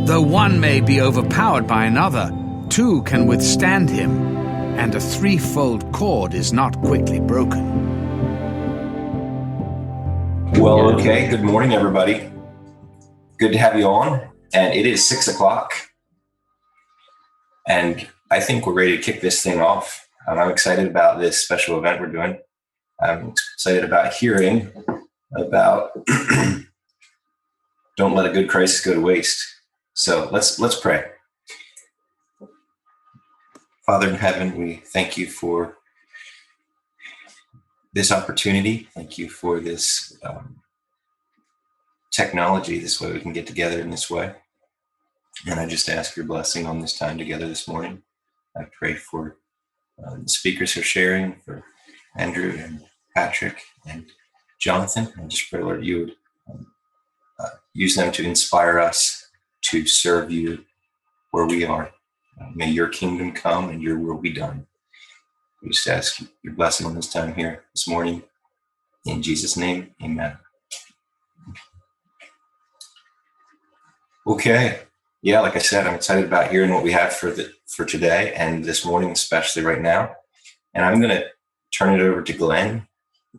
Though one may be overpowered by another, two can withstand him, and a threefold cord is not quickly broken. Well, okay. Good morning, everybody. Good to have you on. And it is 6 o'clock. And I think we're ready to kick this thing off. I'm excited about this special event we're doing. I'm excited about hearing about don't let a good crisis go to waste. So let's pray. Father in heaven, we thank you for this opportunity. Thank you for this technology, this way we can get together in this way. And I just ask your blessing on this time together this morning. I pray for the speakers who are sharing, for Andrew and Patrick and Jonathan. I just pray, Lord, you would use them to inspire us to serve you where we are. May your kingdom come and your will be done. We just ask your blessing on this time here this morning. In Jesus' name, amen. Okay. Yeah, like I said, I'm excited about hearing what we have for today and this morning, especially right now. And I'm going to turn it over to Glenn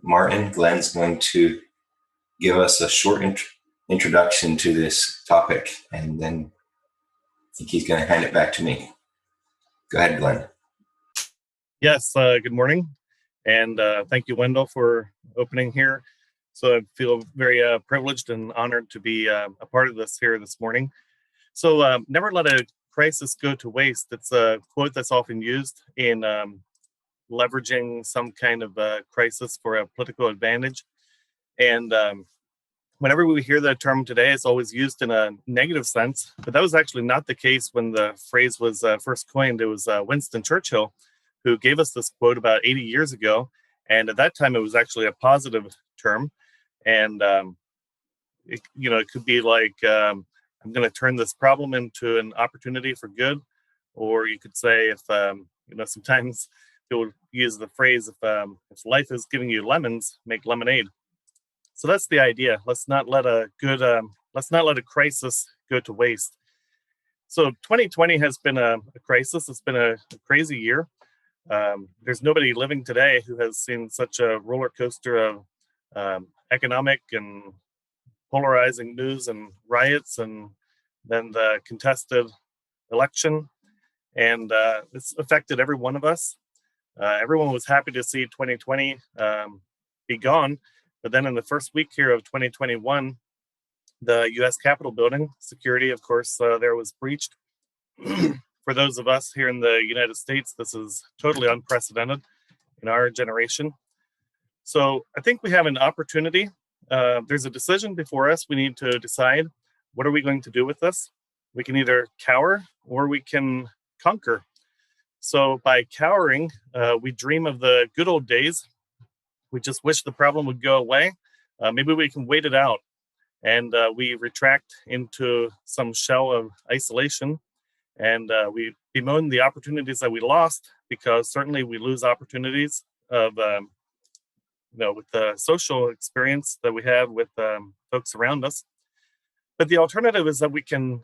Martin. Glenn's going to give us a short introduction to this topic, and then I think he's going to hand it back to me. Go ahead, Glenn. Yes, good morning. And thank you, Wendell, for opening here. So I feel very privileged and honored to be a part of this here this morning. So never let a crisis go to waste. It's a quote that's often used in leveraging some kind of crisis for a political advantage. And whenever we hear that term today, it's always used in a negative sense. But that was actually not the case when the phrase was first coined. It was Winston Churchill who gave us this quote about 80 years ago. And at that time, it was actually a positive term. And, it could be like, I'm going to turn this problem into an opportunity for good. Or you could say, if, sometimes people use the phrase, if life is giving you lemons, make lemonade. So that's the idea. Let's not let a crisis go to waste. So 2020 has been a crisis. It's been a crazy year. There's nobody living today who has seen such a roller coaster of economic and polarizing news and riots, and then the contested election. And it's affected every one of us. Everyone was happy to see 2020 be gone. But then in the first week here of 2021, the U.S. Capitol building security, of course, there was breached. For those of us here in the United States, this is totally unprecedented in our generation. So I think we have an opportunity. There's a decision before us. We need to decide, what are we going to do with this? We can either cower or we can conquer. So by cowering, we dream of the good old days. We just wish the problem would go away. Maybe we can wait it out. And we retract into some shell of isolation. And we bemoan the opportunities that we lost, because certainly we lose opportunities of, with the social experience that we have with folks around us. But the alternative is that we can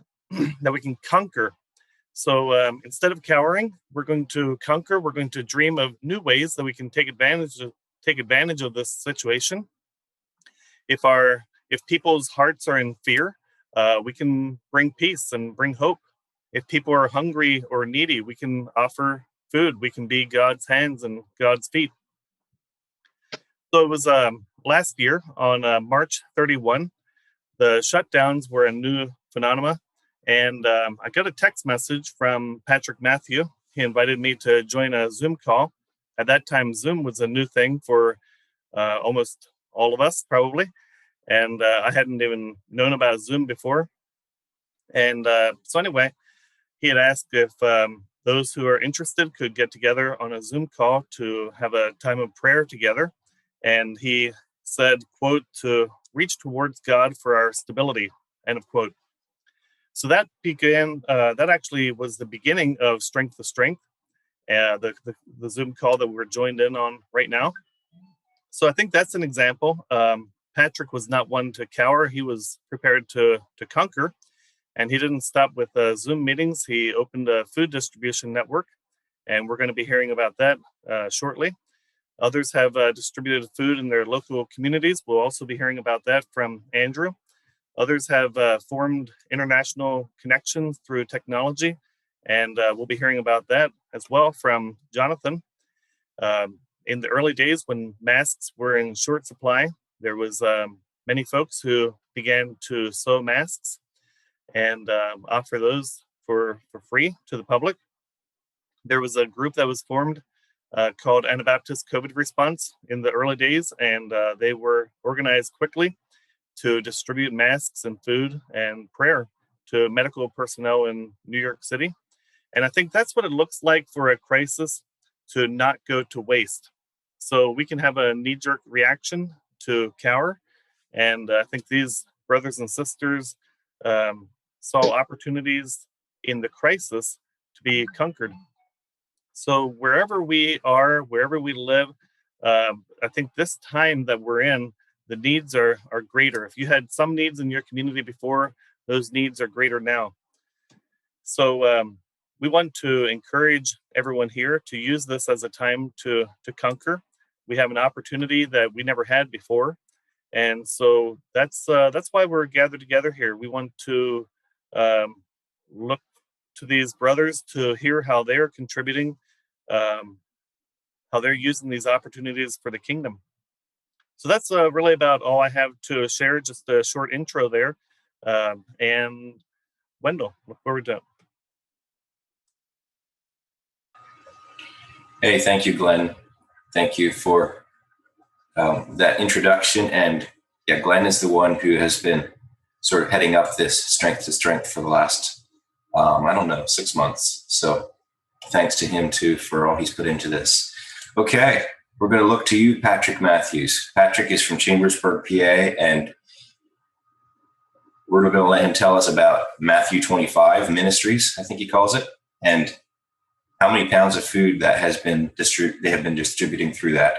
conquer. So instead of cowering, we're going to conquer. We're going to dream of new ways that we can take advantage of this situation. If people's hearts are in fear, we can bring peace and bring hope. If people are hungry or needy, we can offer food. We can be God's hands and God's feet. So it was last year on March 31, the shutdowns were a new phenomenon. And I got a text message from Patrick Matthew. He invited me to join a Zoom call. At that time, Zoom was a new thing for almost all of us, probably. And I hadn't even known about Zoom before. And so anyway, he had asked if those who are interested could get together on a Zoom call to have a time of prayer together. And he said, quote, to reach towards God for our stability, end of quote. So that began, that actually was the beginning of Strength to Strength, the Zoom call that we're joined in on right now. So I think that's an example. Patrick was not one to cower. He was prepared to conquer. And he didn't stop with Zoom meetings. He opened a food distribution network, and we're going to be hearing about that shortly. Others have distributed food in their local communities. We'll also be hearing about that from Andrew. Others have formed international connections through technology, and we'll be hearing about that as well from Jonathan. In the early days when masks were in short supply, there was many folks who began to sew masks and offer those for free to the public. There was a group that was formed called Anabaptist COVID Response in the early days, and they were organized quickly to distribute masks and food and prayer to medical personnel in New York City. And I think that's what it looks like for a crisis to not go to waste. So we can have a knee-jerk reaction to cower. And I think these brothers and sisters saw opportunities in the crisis to be conquered. So wherever we are, wherever we live, I think this time that we're in, the needs are greater. If you had some needs in your community before, those needs are greater now. So we want to encourage everyone here to use this as a time to conquer. We have an opportunity that we never had before, and so that's why we're gathered together here. We want to look to these brothers to hear how they are contributing, how they're using these opportunities for the kingdom. So that's really about all I have to share. Just a short intro there, and Wendell, look forward to it. Hey, thank you, Glenn. Thank you for that introduction. And yeah, Glenn is the one who has been sort of heading up this Strength to Strength for the last, 6 months. So thanks to him too for all he's put into this. Okay, we're going to look to you, Patrick Matthews. Patrick is from Chambersburg, PA, and we're going to let him tell us about Matthew 25 ministries, I think he calls it, and how many pounds of food that has been they have been distributing through that.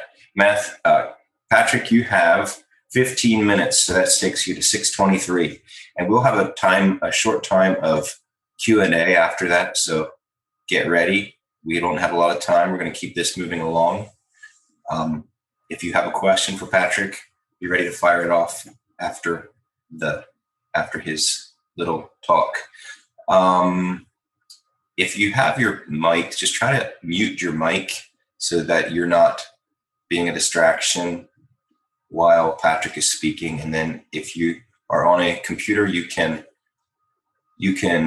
Patrick, you have 15 minutes, so that takes you to 6:23, and we'll have a short time of Q&A after that. So get ready. We don't have a lot of time. We're going to keep this moving along. If you have a question for Patrick, be ready to fire it off after his little talk. If you have your mic, just try to mute your mic so that you're not being a distraction while Patrick is speaking. And then if you are on a computer, you can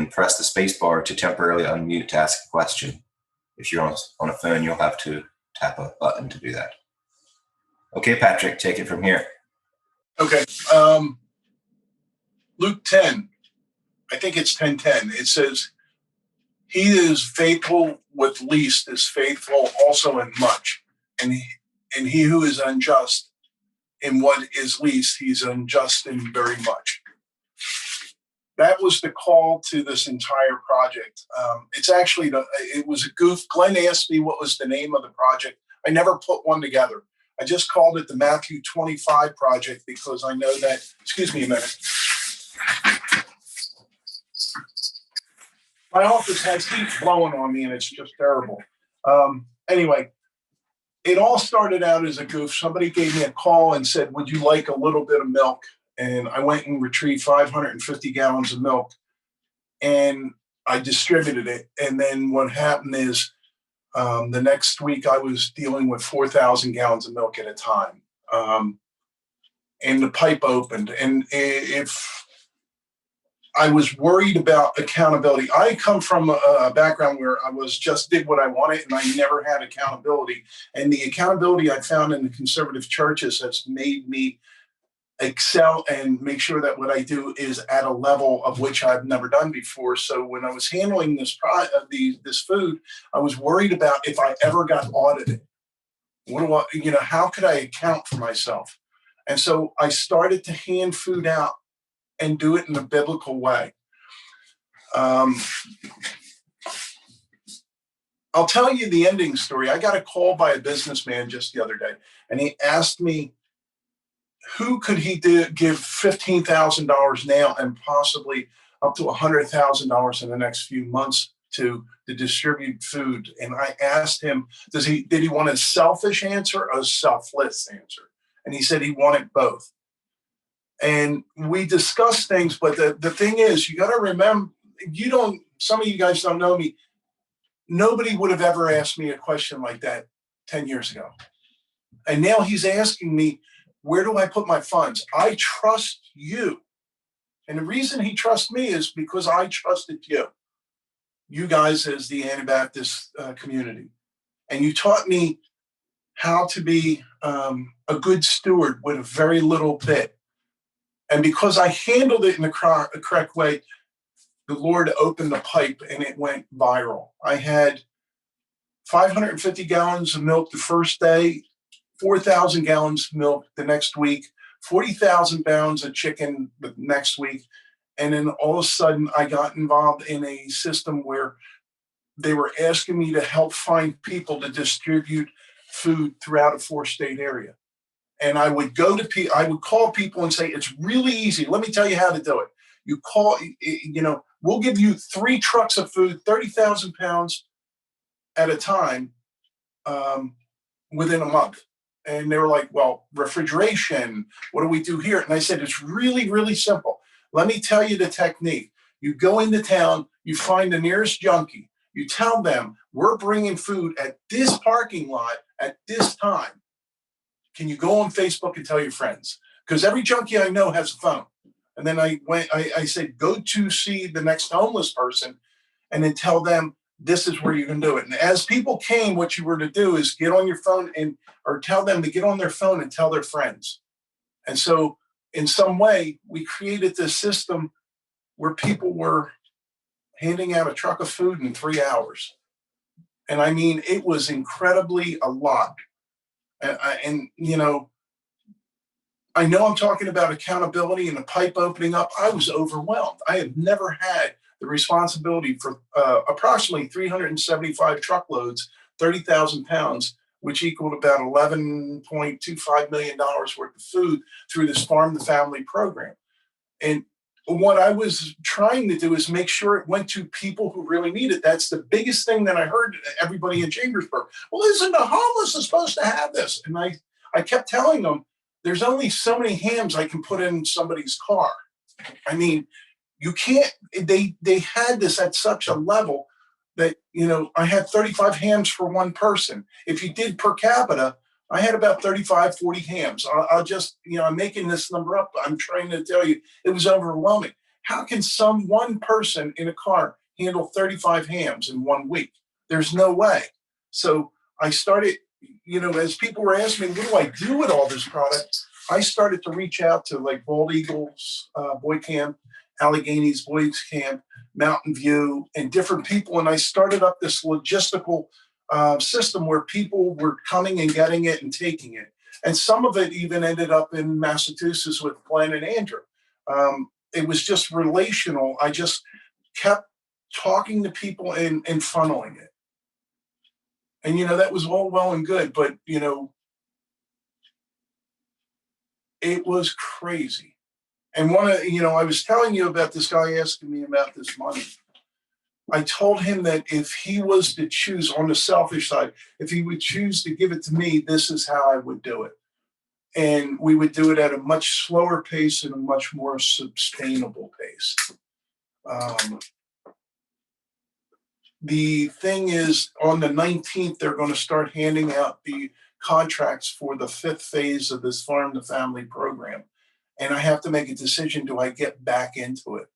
press the space bar to temporarily unmute to ask a question. If you're on a phone, you'll have to tap a button to do that. Okay, Patrick, take it from here. Okay. Luke 10, I think it's 10:10. It says, he is faithful with least is faithful also in much. And he who is unjust in what is least, he's unjust in very much. That was the call to this entire project. It's actually, it was a goof. Glenn asked me what was the name of the project. I never put one together. I just called it the Matthew 25 project because I know that, excuse me a minute. My office has heat blowing on me and it's just terrible. Anyway, it all started out as a goof. Somebody gave me a call and said, would you like a little bit of milk? And I went and retrieved 550 gallons of milk and I distributed it. And then what happened is the next week I was dealing with 4,000 gallons of milk at a time. And the pipe opened. And if I was worried about accountability. I come from a background where I did what I wanted and I never had accountability. And the accountability I found in the conservative churches has made me excel and make sure that what I do is at a level of which I've never done before. So when I was handling this food, I was worried about if I ever got audited. How could I account for myself? And so I started to hand food out and do it in a biblical way. I'll tell you the ending story. I got a call by a businessman just the other day, and he asked me, who could he give $15,000 now and possibly up to $100,000 in the next few months to distribute food. And I asked him, did he want a selfish answer or a selfless answer? And he said he wanted both. And we discussed things, but the thing is, you got to remember, some of you guys don't know me. Nobody would have ever asked me a question like that 10 years ago. And now he's asking me, where do I put my funds? I trust you. And the reason he trusts me is because I trusted you guys as the Anabaptist community. And you taught me how to be a good steward with a very little bit. And because I handled it in the correct way, the Lord opened the pipe and it went viral. I had 550 gallons of milk the first day, 4,000 gallons of milk the next week, 40,000 pounds of chicken the next week. And then all of a sudden, I got involved in a system where they were asking me to help find people to distribute food throughout a 4-state area. And I would call people and say, it's really easy. Let me tell you how to do it. You call, we'll give you 3 trucks of food, 30,000 pounds at a time within a month. And they were like, well, refrigeration, what do we do here? And I said, it's really, really simple. Let me tell you the technique. You go into town, you find the nearest junkie, you tell them, we're bringing food at this parking lot at this time. Can you go on Facebook and tell your friends? Because every junkie I know has a phone. And then I said, go to see the next homeless person and then tell them this is where you can do it. And as people came, what you were to do is get on your phone or tell them to get on their phone and tell their friends. And so in some way, we created this system where people were handing out a truck of food in 3 hours. And I mean, it was incredibly a lot. And I know I'm talking about accountability and the pipe opening up. I was overwhelmed. I have never had the responsibility for approximately 375 truckloads, 30,000 pounds, which equaled about $11.25 million worth of food through this Farm to Family program. And what I was trying to do is make sure it went to people who really need it. That's the biggest thing that I heard everybody in Chambersburg. Well, isn't the homeless supposed to have this? And I kept telling them, there's only so many hams I can put in somebody's car. I mean, you can't, they had this at such a level that, I had 35 hams for one person. If you did per capita, I had about 35, 40 hams. I'll just, I'm making this number up. I'm trying to tell you, it was overwhelming. How can one person in a car handle 35 hams in 1 week? There's no way. So I started, as people were asking me, what do I do with all this product? I started to reach out to like Bald Eagles Boy Camp, Allegheny's Boys Camp, Mountain View, and different people. And I started up this logistical system where people were coming and getting it and taking it. And some of it even ended up in Massachusetts with Glenn and Andrew. It was just relational. I just kept talking to people and funneling it. And, that was all well and good, but, it was crazy. And I was telling you about this guy asking me about this money. I told him that if he was to choose on the selfish side, if he would choose to give it to me, this is how I would do it. And we would do it at a much slower pace and a much more sustainable pace. The thing is, on the 19th, they're going to start handing out the contracts for the 5th phase of this Farm to Family program. And I have to make a decision, do I get back into it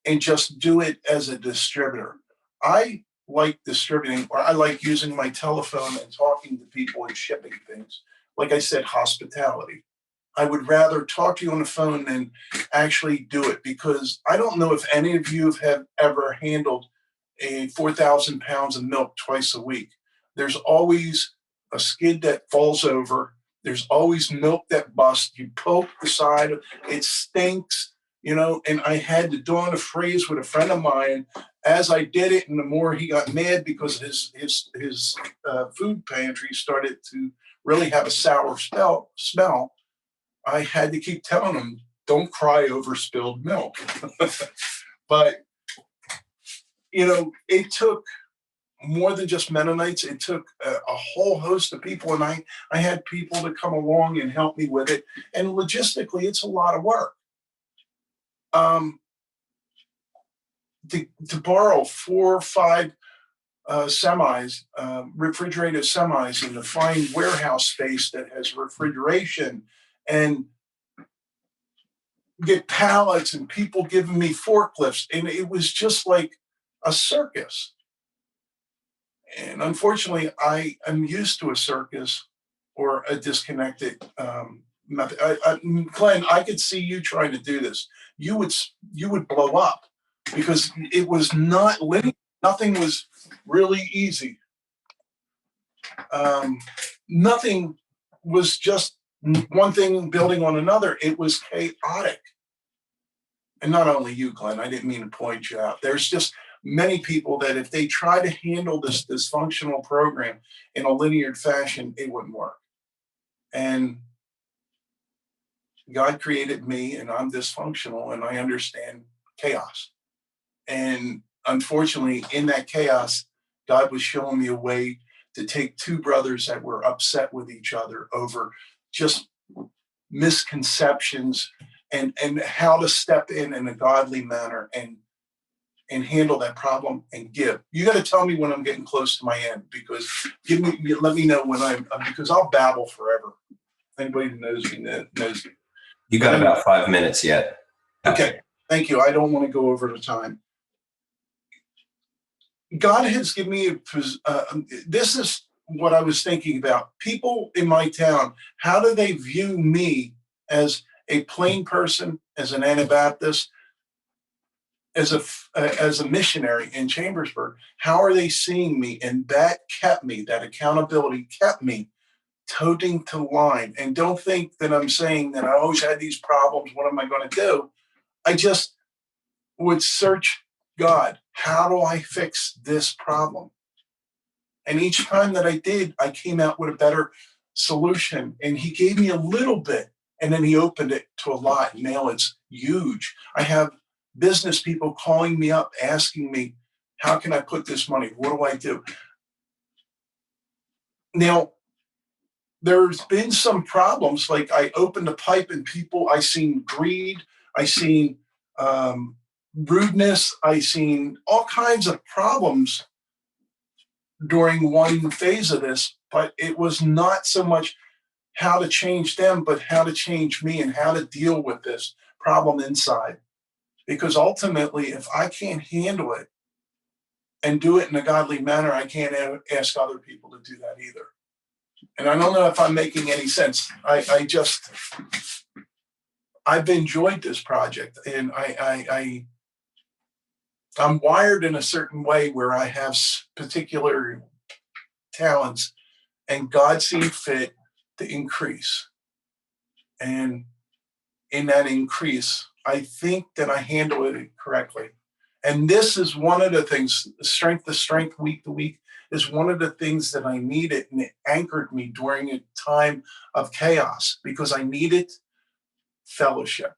and just do it as a distributor? I like distributing, or I like using my telephone and talking to people and shipping things. Like I said, hospitality. I would rather talk to you on the phone than actually do it, because I don't know if any of you have ever handled 4,000 pounds of milk twice a week. There's always a skid that falls over. There's always milk that busts. You poke the side, it stinks, and I had to dawn a phrase with a friend of mine as I did it. And the more he got mad because his food pantry started to really have a sour smell, I had to keep telling him, don't cry over spilled milk. But, it took more than just Mennonites. It took a whole host of people, and I had people to come along and help me with it. And logistically, it's a lot of work. To borrow 4 or 5 semis, refrigerated semis, and to find warehouse space that has refrigeration, and get pallets and people giving me forklifts, and it was just like a circus. And unfortunately, I am used to a circus or a disconnected method. Glenn, I could see you trying to do this. You would blow up because it was not linear. Nothing was really easy. Nothing was just one thing building on another. It was chaotic. And not only you, Glenn, I didn't mean to point you out. There's just many people that if they try to handle this dysfunctional program in a linear fashion, it wouldn't work. And God created me, and I'm dysfunctional, and I understand chaos. And unfortunately, in that chaos, God was showing me a way to take 2 brothers that were upset with each other over just misconceptions, and how to step in a godly manner and handle that problem and give. You got to tell me when I'm getting close to my end, because let me know when because I'll babble forever. Anybody who knows me knows me. You got about 5 minutes yet. Okay, thank you. I don't want to go over the time. God has given me this is what I was thinking about. People in my town, how do they view me as a plain person, as an Anabaptist, as a missionary in Chambersburg? How are they seeing me? And that accountability kept me toting to line. And don't think that I'm saying that I always had these problems. What am I going to do? I just would search God. How do I fix this problem? And each time that I did, I came out with a better solution. And he gave me a little bit, and then he opened it to a lot. Now it's huge. I have business people calling me up, asking me, how can I put this money? What do I do? Now, there's been some problems. Like I opened a pipe and I seen greed. I seen rudeness. I seen all kinds of problems during one phase of this, but it was not so much how to change them, but how to change me and how to deal with this problem inside. Because ultimately, if I can't handle it and do it in a godly manner, I can't ask other people to do that either. And I don't know if I'm making any sense. I've enjoyed this project, and I'm wired in a certain way where I have particular talents, and God seemed fit to increase. And in that increase, I think that I handle it correctly. And this is one of the things, strength to strength, week to week, is one of the things that I needed, and it anchored me during a time of chaos, because I needed fellowship.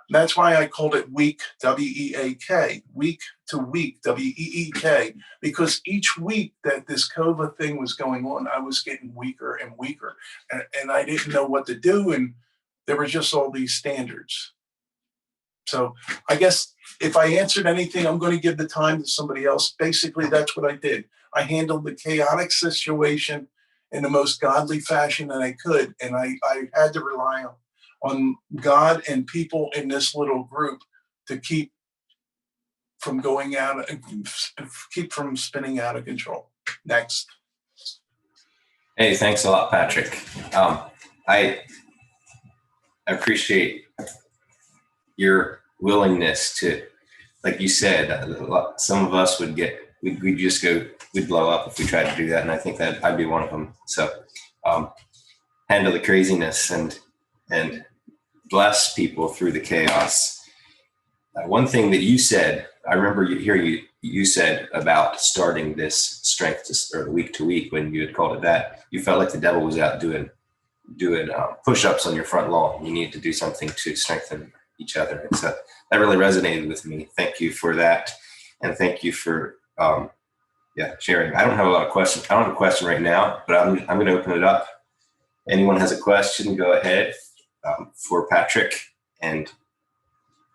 That's why I called it week, W-E-A-K, week to week, W-E-E-K, because each week that this COVID thing was going on, I was getting weaker and weaker, and I didn't know what to do, and there were just all these standards. So I guess if I answered anything, I'm going to give the time to somebody else. Basically, that's what I did. I handled the chaotic situation in the most godly fashion that I could, and I had to rely on God and people in this little group to keep from spinning out of control. Next. Hey, thanks a lot, Patrick. I appreciate your willingness to, like you said, some of us we'd blow up if we tried to do that. And I think that I'd be one of them. So handle the craziness and bless people through the chaos. One thing that you said, I remember hearing you said about starting this strength or week to week, when you had called it that, you felt like the devil was out doing push-ups on your front lawn. You needed to do something to strengthen each other. That really resonated with me. Thank you for that. And thank you for sharing. I don't have a lot of questions. I don't have a question right now, but I'm going to open it up. Anyone has a question, go ahead for Patrick and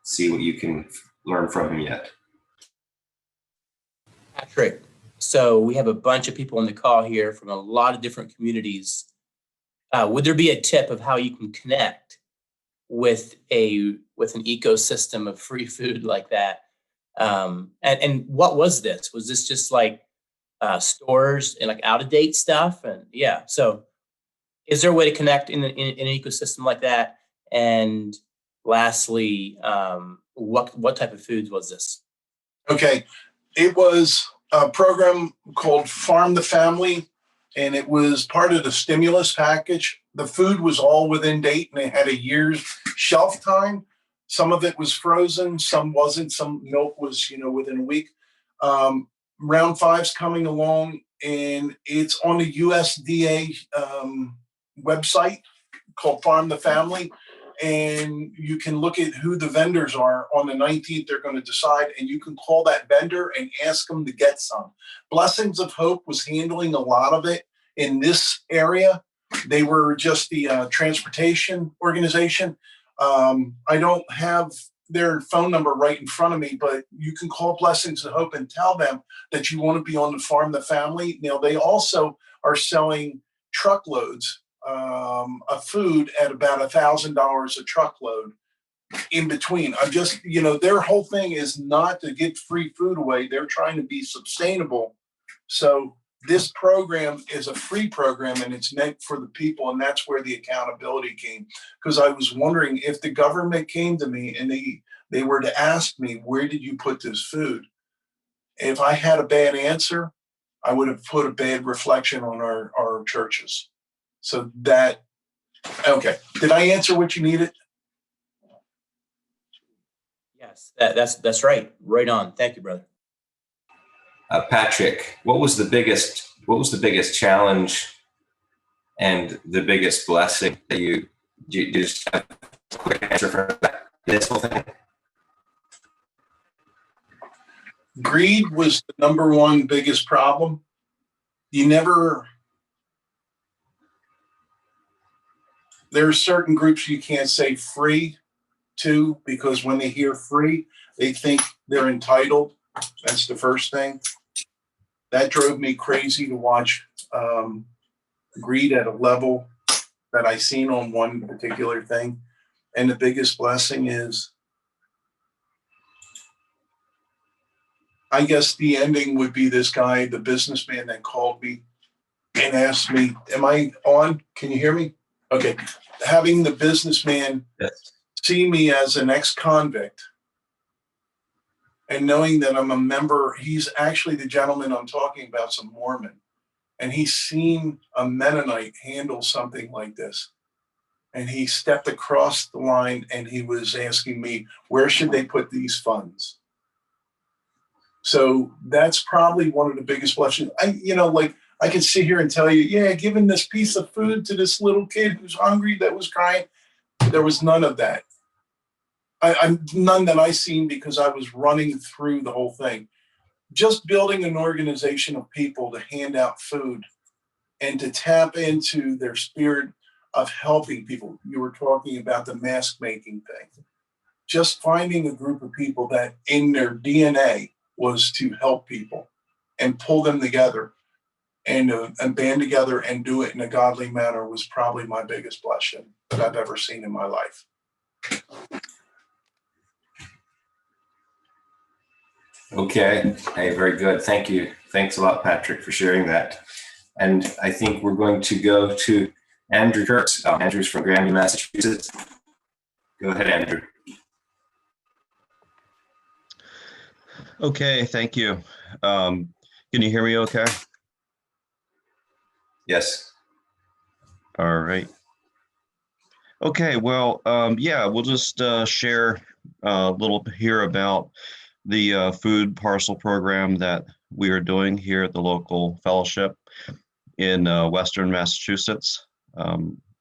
see what you can learn from him yet. Patrick, so we have a bunch of people on the call here from a lot of different communities. Would there be a tip of how you can connect with an ecosystem of free food like that? And what was this? Was this just like stores and like out of date stuff? And yeah, so is there a way to connect in an ecosystem like that? And lastly, what type of foods was this? Okay. It was a program called Farm the Family, and it was part of the stimulus package. The food was all within date, and it had a year's shelf time. Some of it was frozen, some wasn't. Some milk was, within a week. Round 5's coming along, and it's on the USDA website called Farm the Family. And you can look at who the vendors are. On the 19th, they're going to decide, and you can call that vendor and ask them to get some. Blessings of Hope was handling a lot of it in this area. They were just the transportation organization. I don't have their phone number right in front of me, but you can call Blessings of Hope and tell them that you want to be on the Farm the Family. Now, they also are selling truckloads of food at about $1,000 a truckload in between. I'm just, their whole thing is not to get free food away. They're trying to be sustainable. So this program is a free program, and it's meant for the people. And that's where the accountability came. Because I was wondering if the government came to me and they were to ask me, where did you put this food? If I had a bad answer, I would have put a bad reflection on our churches. So okay. Did I answer what you needed? Yes, that's right. Right on. Thank you, brother. Patrick, what was the biggest challenge and the biggest blessing that you just have a quick answer for that? This whole thing. Greed was the number one biggest problem. There are certain groups you can't say free to, because when they hear free, they think they're entitled. That's the first thing. That drove me crazy to watch greed at a level that I seen on one particular thing. And the biggest blessing is, I guess the ending would be this guy, the businessman that called me and asked me, am I on? Can you hear me? Okay. Having the businessman see me as an ex-convict and knowing that I'm a member, he's actually the gentleman I'm talking about, some Mormon, and he's seen a Mennonite handle something like this. And he stepped across the line and he was asking me, where should they put these funds? So that's probably one of the biggest blessings. I can sit here and tell you, yeah, giving this piece of food to this little kid who's hungry, that was crying. There was none of that. None that I seen, because I was running through the whole thing. Just building an organization of people to hand out food and to tap into their spirit of helping people. You were talking about the mask making thing. Just finding a group of people that in their DNA was to help people and pull them together and band together and do it in a godly manner was probably my biggest blessing that I've ever seen in my life. Okay. Hey, very good. Thank you. Thanks a lot, Patrick, for sharing that. And I think we're going to go to Andrew Kurtz. Andrew's from Granby, Massachusetts. Go ahead, Andrew. Okay, thank you. Can you hear me okay? Yes. All right. Okay, well, we'll just share a little here about the food parcel program that we are doing here at the local fellowship in Western Massachusetts.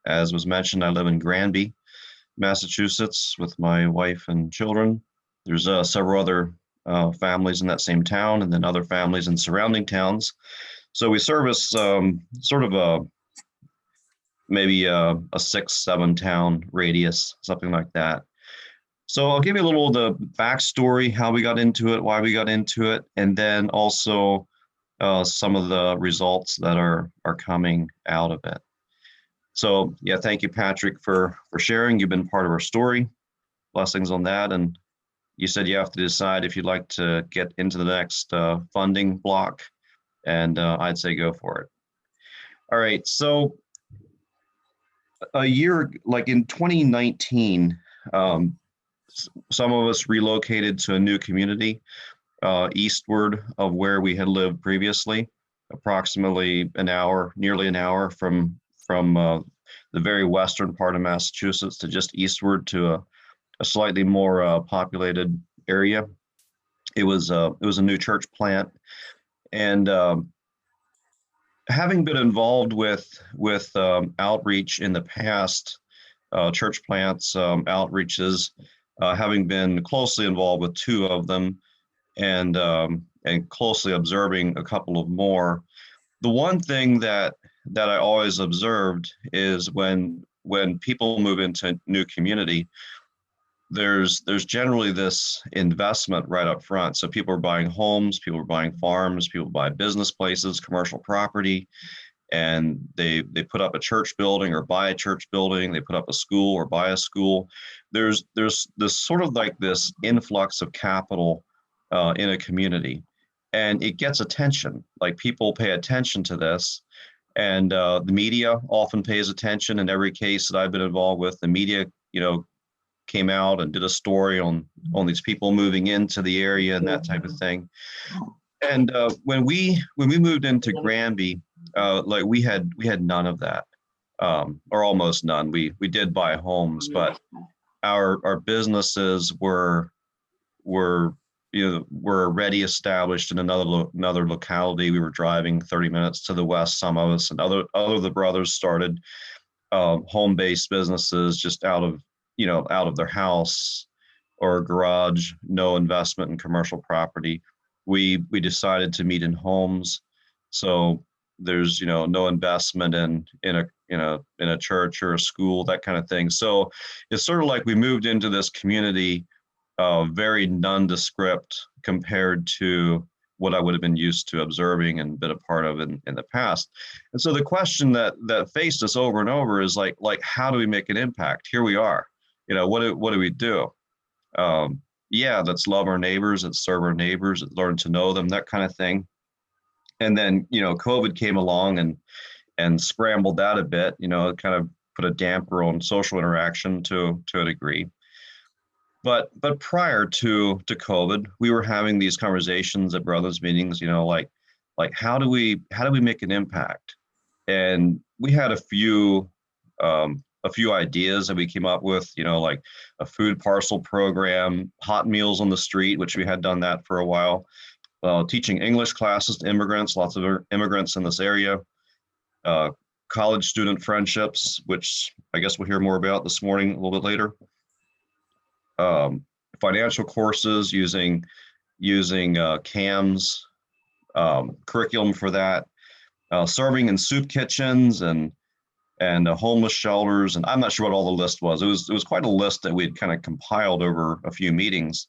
As was mentioned, I live in Granby, Massachusetts, with my wife and children. There's several other families in that same town, and then other families in surrounding towns. So we service sort of maybe a 6-7 town radius, something like that. So I'll give you a little of the backstory, how we got into it, why we got into it, and then also some of the results that are coming out of it. So yeah, thank you, Patrick, for sharing. You've been part of our story. Blessings on that. And you said you have to decide if you'd like to get into the next funding block, and I'd say go for it. All right, so a year, like in 2019, some of us relocated to a new community eastward of where we had lived previously, approximately an hour, nearly an hour from the very western part of Massachusetts to just eastward to a slightly more populated area. It was a new church plant, and having been involved with outreach in the past, church plants, outreaches, having been closely involved with 2 of them, and closely observing a couple of more. The one thing that I always observed is when people move into new community, there's generally this investment right up front. So people are buying homes, people are buying farms, people buy business places, commercial property, and they put up a church building or buy a church building, they put up a school or buy a school. There's this sort of like this influx of capital in a community, and it gets attention. Like, people pay attention to this, and the media often pays attention. In every case that I've been involved with, the media, came out and did a story on these people moving into the area and that type of thing. And when we moved into Granby, like we had none of that, or almost none. We did buy homes, but our businesses were already established in another locality. We were driving 30 minutes to the west, some of us, and other of the brothers started home-based businesses just out of their house or garage, no investment in commercial property. We decided to meet in homes, so there's no investment in a church or a school, that kind of thing. So it's sort of like we moved into this community very nondescript compared to what I would have been used to observing and been a part of in the past. And so the question that faced us over and over is like how do we make an impact? Here we are. What do we do? Let's love our neighbors, let's serve our neighbors, let's learn to know them, that kind of thing. And then COVID came along and scrambled that a bit. It kind of put a damper on social interaction to a degree. But prior to COVID, we were having these conversations at brothers meetings, like how do we make an impact? And we had a few ideas that we came up with, like a food parcel program, hot meals on the street, which we had done that for a while, teaching English classes to immigrants, lots of immigrants in this area, college student friendships, which I guess we'll hear more about this morning a little bit later. Financial courses using CAMS, curriculum for that, serving in soup kitchens and homeless shelters, and I'm not sure what all the list was. It was quite a list that we had kind of compiled over a few meetings,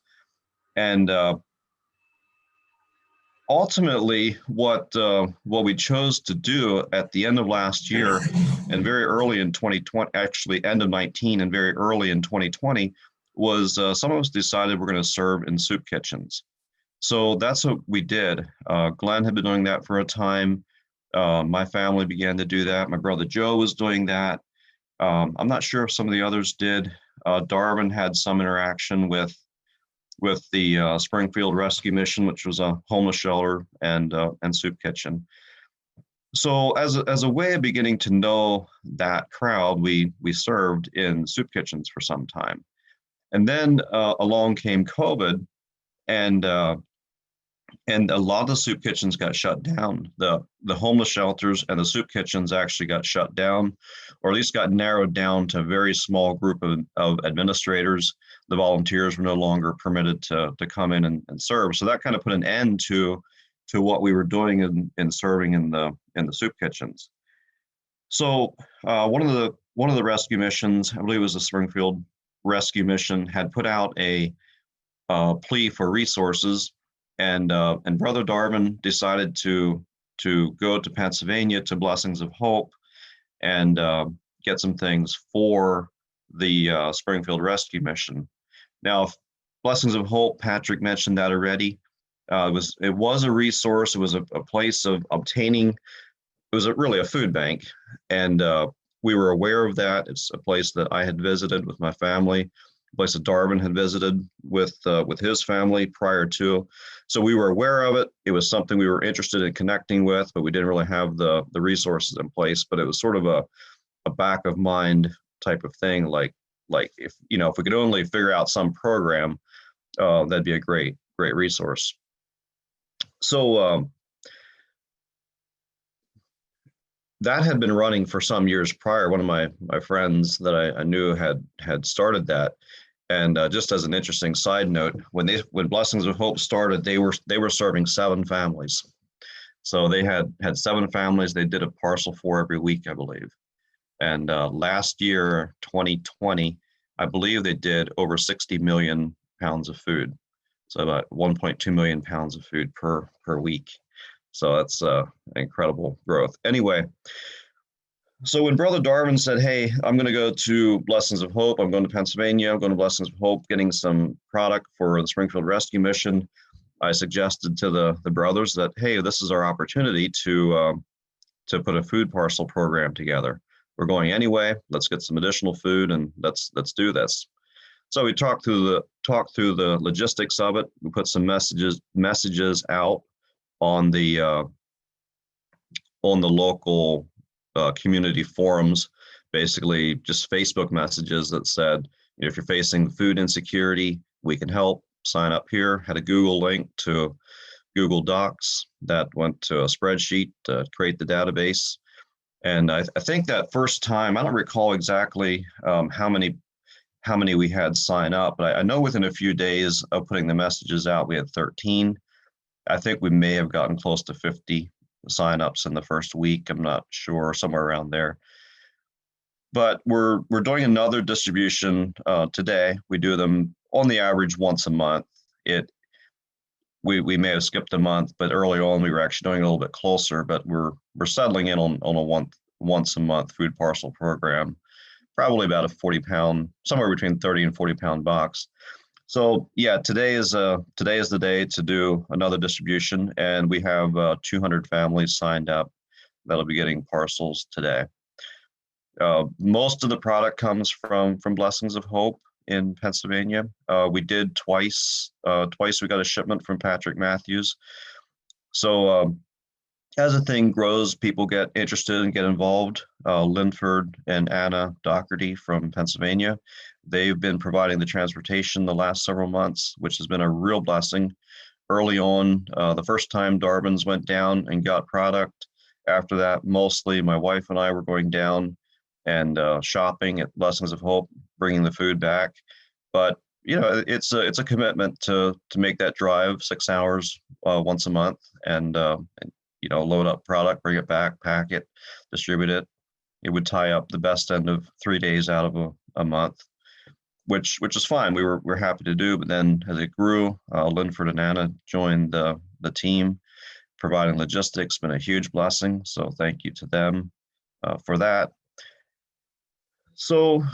and ultimately, what we chose to do at the end of last year and very early in 2020, actually end of 19 and very early in 2020. Was some of us decided we're going to serve in soup kitchens. So that's what we did. Glenn had been doing that for a time. My family began to do that. My brother Joe was doing that. I'm not sure if some of the others did. Darwin had some interaction with the Springfield Rescue Mission, which was a homeless shelter and soup kitchen. So as a way of beginning to know that crowd, we served in soup kitchens for some time. And then along came COVID, and And a lot of the soup kitchens got shut down. The homeless shelters and the soup kitchens actually got shut down, or at least got narrowed down to a very small group of administrators. The volunteers were no longer permitted to come in and serve. So that kind of put an end to what we were doing in serving in the soup kitchens. So one of the rescue missions, I believe it was the Springfield Rescue Mission, had put out a plea for resources, and Brother Darwin decided to go to Pennsylvania to Blessings of Hope and get some things for the Springfield Rescue Mission. Now, Blessings of Hope, Patrick mentioned that already. It was a resource. It was a place of obtaining. It was really a food bank, and we were aware of that. It's a place that I had visited with my family, a place that Darwin had visited with his family prior to. So we were aware of it. It was something we were interested in connecting with, but we didn't really have the resources in place. But it was sort of a back of mind type of thing, like if we could only figure out some program, that'd be a great resource. So that had been running for some years prior. One of my friends that I knew had started that. And just as an interesting side note, when Blessings of Hope started, they were serving 7 families. So they had 7 families they did a parcel for every week, I believe. And last year, 2020, I believe they did over 60 million pounds of food. So about 1.2 million pounds of food per week. So that's incredible growth. Anyway, so when Brother Darwin said, hey, I'm going to go to Blessings of Hope, I'm going to Pennsylvania, I'm going to Blessings of Hope, getting some product for the Springfield Rescue Mission, I suggested to the brothers that, hey, this is our opportunity to put a food parcel program together. We're going anyway. Let's get some additional food and let's do this. So we talked through the logistics of it. We put some messages out on the local community forums, basically just Facebook messages that said, if you're facing food insecurity, we can help. Sign up here. Had a Google link to Google Docs that went to a spreadsheet to create the database. And I think that first time, I don't recall exactly how many we had sign up, but I know within a few days of putting the messages out, we had 13. I think we may have gotten close to 50 signups in the first week. I'm not sure, somewhere around there. But we're doing another distribution today. We do them on the average once a month. We may have skipped a month, but early on we were actually doing a little bit closer. But we're settling in on a once a month food parcel program, probably about a 40-pound, somewhere between 30 and 40-pound box. So yeah, today is the day to do another distribution, and we have 200 families signed up that'll be getting parcels today. Most of the product comes from Blessings of Hope in Pennsylvania. We did twice we got a shipment from Patrick Matthews. So as the thing grows, people get interested and get involved. Linford and Anna Doherty from Pennsylvania, they've been providing the transportation the last several months, which has been a real blessing. Early on, the first time Darwin's went down and got product. After that, mostly my wife and I were going down and shopping at Blessings of Hope, bringing the food back. But it's a commitment to make that drive 6 hours once a month and load up product, bring it back, pack it, distribute it. It would tie up the best end of 3 days out of a month, which is fine. We're happy to do. But then as it grew, Linford and Anna joined the team, providing logistics. Been a huge blessing. So thank you to them for that. So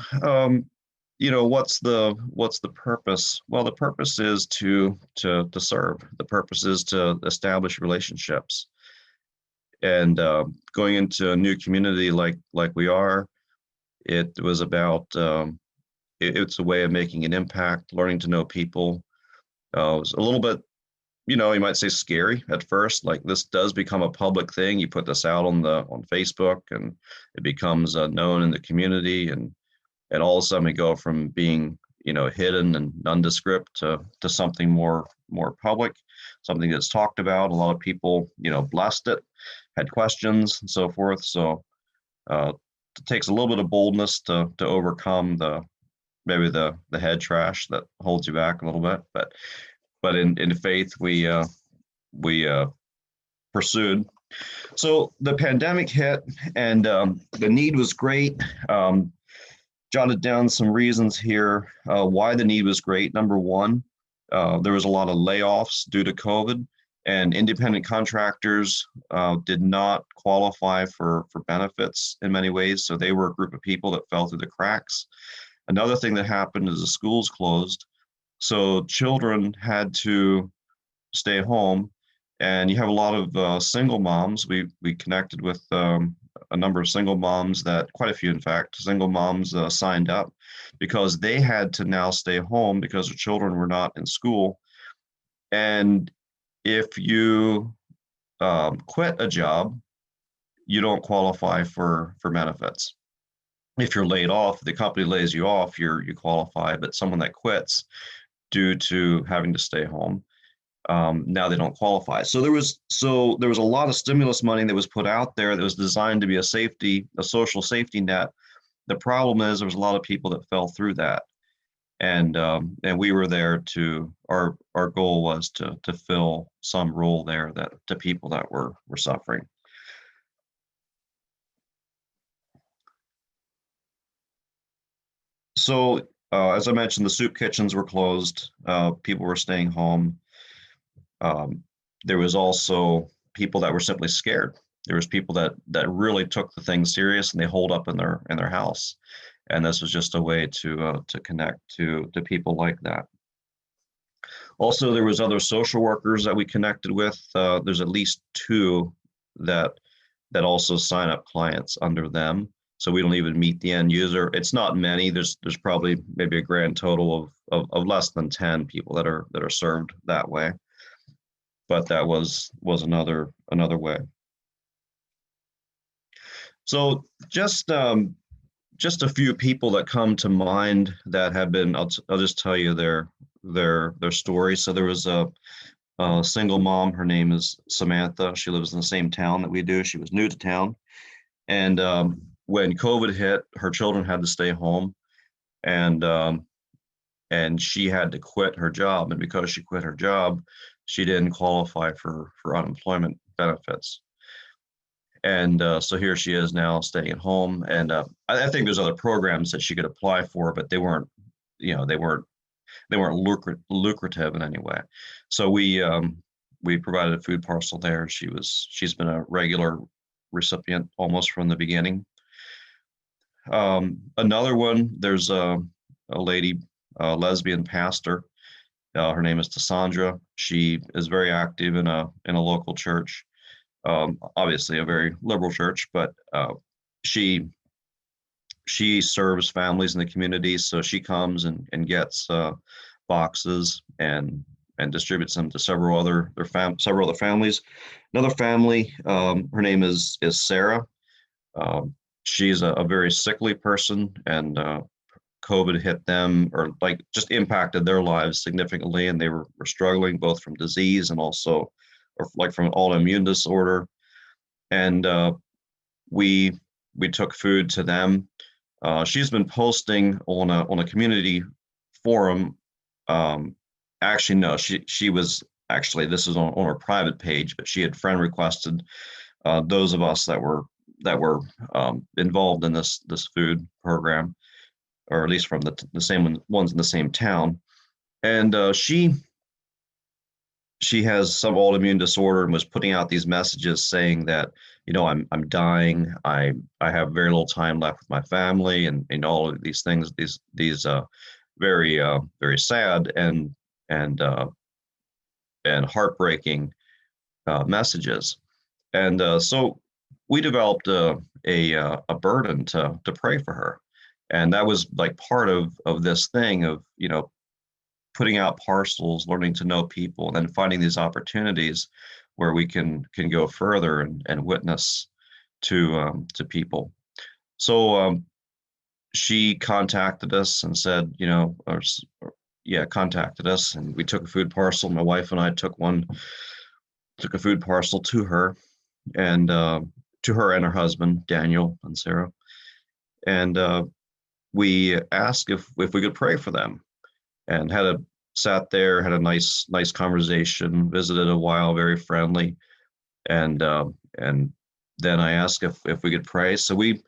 what's the purpose? Well, the purpose is to serve. The purpose is to establish relationships. And going into a new community like we are, it was about it's a way of making an impact, learning to know people. It was a little bit, you might say scary at first. Like, this does become a public thing. You put this out on Facebook, and it becomes known in the community, and all of a sudden we go from being hidden and nondescript to something more public, something that's talked about. A lot of people, blessed it, had questions and so forth. So it takes a little bit of boldness to overcome maybe the head trash that holds you back a little bit. But in faith, we pursued. So the pandemic hit, and the need was great. Jotted down some reasons here why the need was great. Number one, there was a lot of layoffs due to COVID, and independent contractors did not qualify for benefits in many ways. So they were a group of people that fell through the cracks. Another thing that happened is the schools closed. So children had to stay home, and you have a lot of single moms. We connected with a number of single moms, that quite a few, in fact, single moms signed up because they had to now stay home because their children were not in school. And if you quit a job, you don't qualify for benefits. If you're laid off, the company lays you off, you qualify. But someone that quits due to having to stay home, now they don't qualify. So there was a lot of stimulus money that was put out there that was designed to be a social safety net. The problem is there was a lot of people that fell through that, and we were there our goal was to fill some role there that to people that were suffering. So as I mentioned, the soup kitchens were closed. People were staying home. There was also people that were simply scared. There was people that really took the thing serious, and they holed up in their house. And this was just a way to connect to people like that. Also, there was other social workers that we connected with. There's at least 2 that also sign up clients under them. So we don't even meet the end user. It's not many. There's probably maybe a grand total of less than 10 people that are served that way. But that was another way. So just a few people that come to mind that have been. I'll just tell you their story. So there was a single mom. Her name is Samantha. She lives in the same town that we do. She was new to town, and when COVID hit, her children had to stay home, and she had to quit her job. And because she quit her job, she didn't qualify for unemployment benefits. And so here she is now staying at home. And I think there's other programs that she could apply for, but they weren't lucrative in any way. So we provided a food parcel there. She's been a regular recipient almost from the beginning. Another one, there's a lady, a lesbian pastor. Her name is Cassandra. She is very active in a local church, obviously a very liberal church, but she serves families in the community. So she comes and gets boxes and distributes them to several other families. Another family, her name is Sarah. She's a very sickly person, and COVID hit them, or just impacted their lives significantly, and they were struggling both from disease and also, or from an autoimmune disorder. And we took food to them. She's been posting on a community forum. Actually, no, she was actually, this is on her private page, but she had friend requested those of us that were involved in this food program, or at least from the same ones in the same town. And she has some autoimmune disorder and was putting out these messages saying that, I'm dying. I have very little time left with my family, and all of these things, these very very sad and heartbreaking messages. And so we developed a burden to pray for her. And that was part of this thing of, putting out parcels, learning to know people, and then finding these opportunities where we can go further and witness to people. So she contacted us and said, you know, contacted us, and we took a food parcel. My wife and I took a food parcel to her, and to her and her husband, Daniel and Sarah. And we asked if we could pray for them, and sat there, had a nice conversation, visited a while, very friendly. And then I asked if we could pray. So we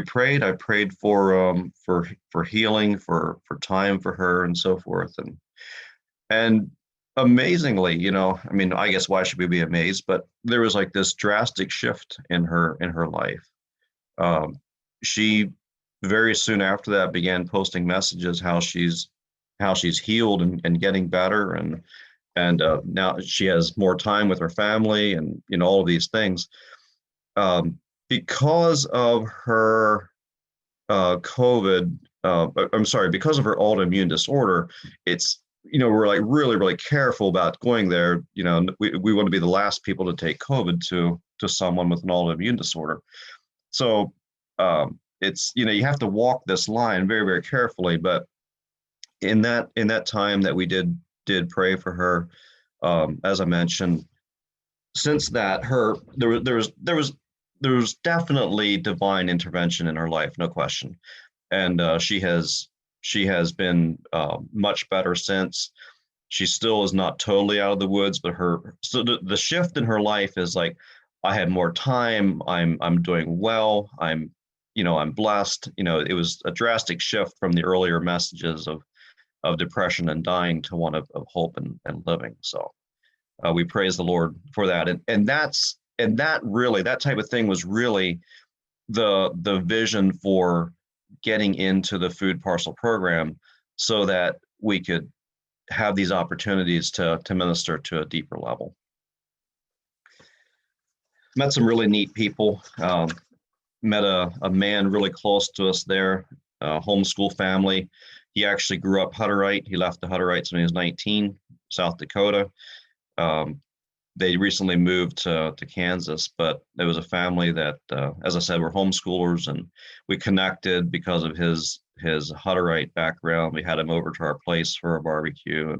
prayed. I prayed for healing, for time for her, and so forth. And amazingly, you know, I mean, I guess why should we be amazed? But there was like this drastic shift in her life. She very soon after that began posting messages how she's healed and getting better, and now she has more time with her family, and you know, all of these things. Because of her COVID, I'm sorry, because of her autoimmune disorder, it's, you know, we're like really careful about going there. You know, we want to be the last people to take COVID to someone with an autoimmune disorder. So it's, you know, you have to walk this line very carefully. But in that time that we did pray for her, as I mentioned, since that, there was definitely divine intervention in her life, no question. And she has been much better since. She still is not totally out of the woods, but the shift in her life is like, I have more time. I'm doing well. I'm blessed. You know, it was a drastic shift from the earlier messages of depression and dying to one of hope and living. So we praise the Lord for that. And that really, that type of thing was really the vision for getting into the food parcel program, so that we could have these opportunities to minister to a deeper level. Met some really neat people. Met a man really close to us there, a homeschool family. He actually grew up Hutterite. He left the Hutterites when he was 19, South Dakota. They recently moved to Kansas, but there was a family that, as I said, were homeschoolers, and we connected because of his Hutterite background. We had him over to our place for a barbecue,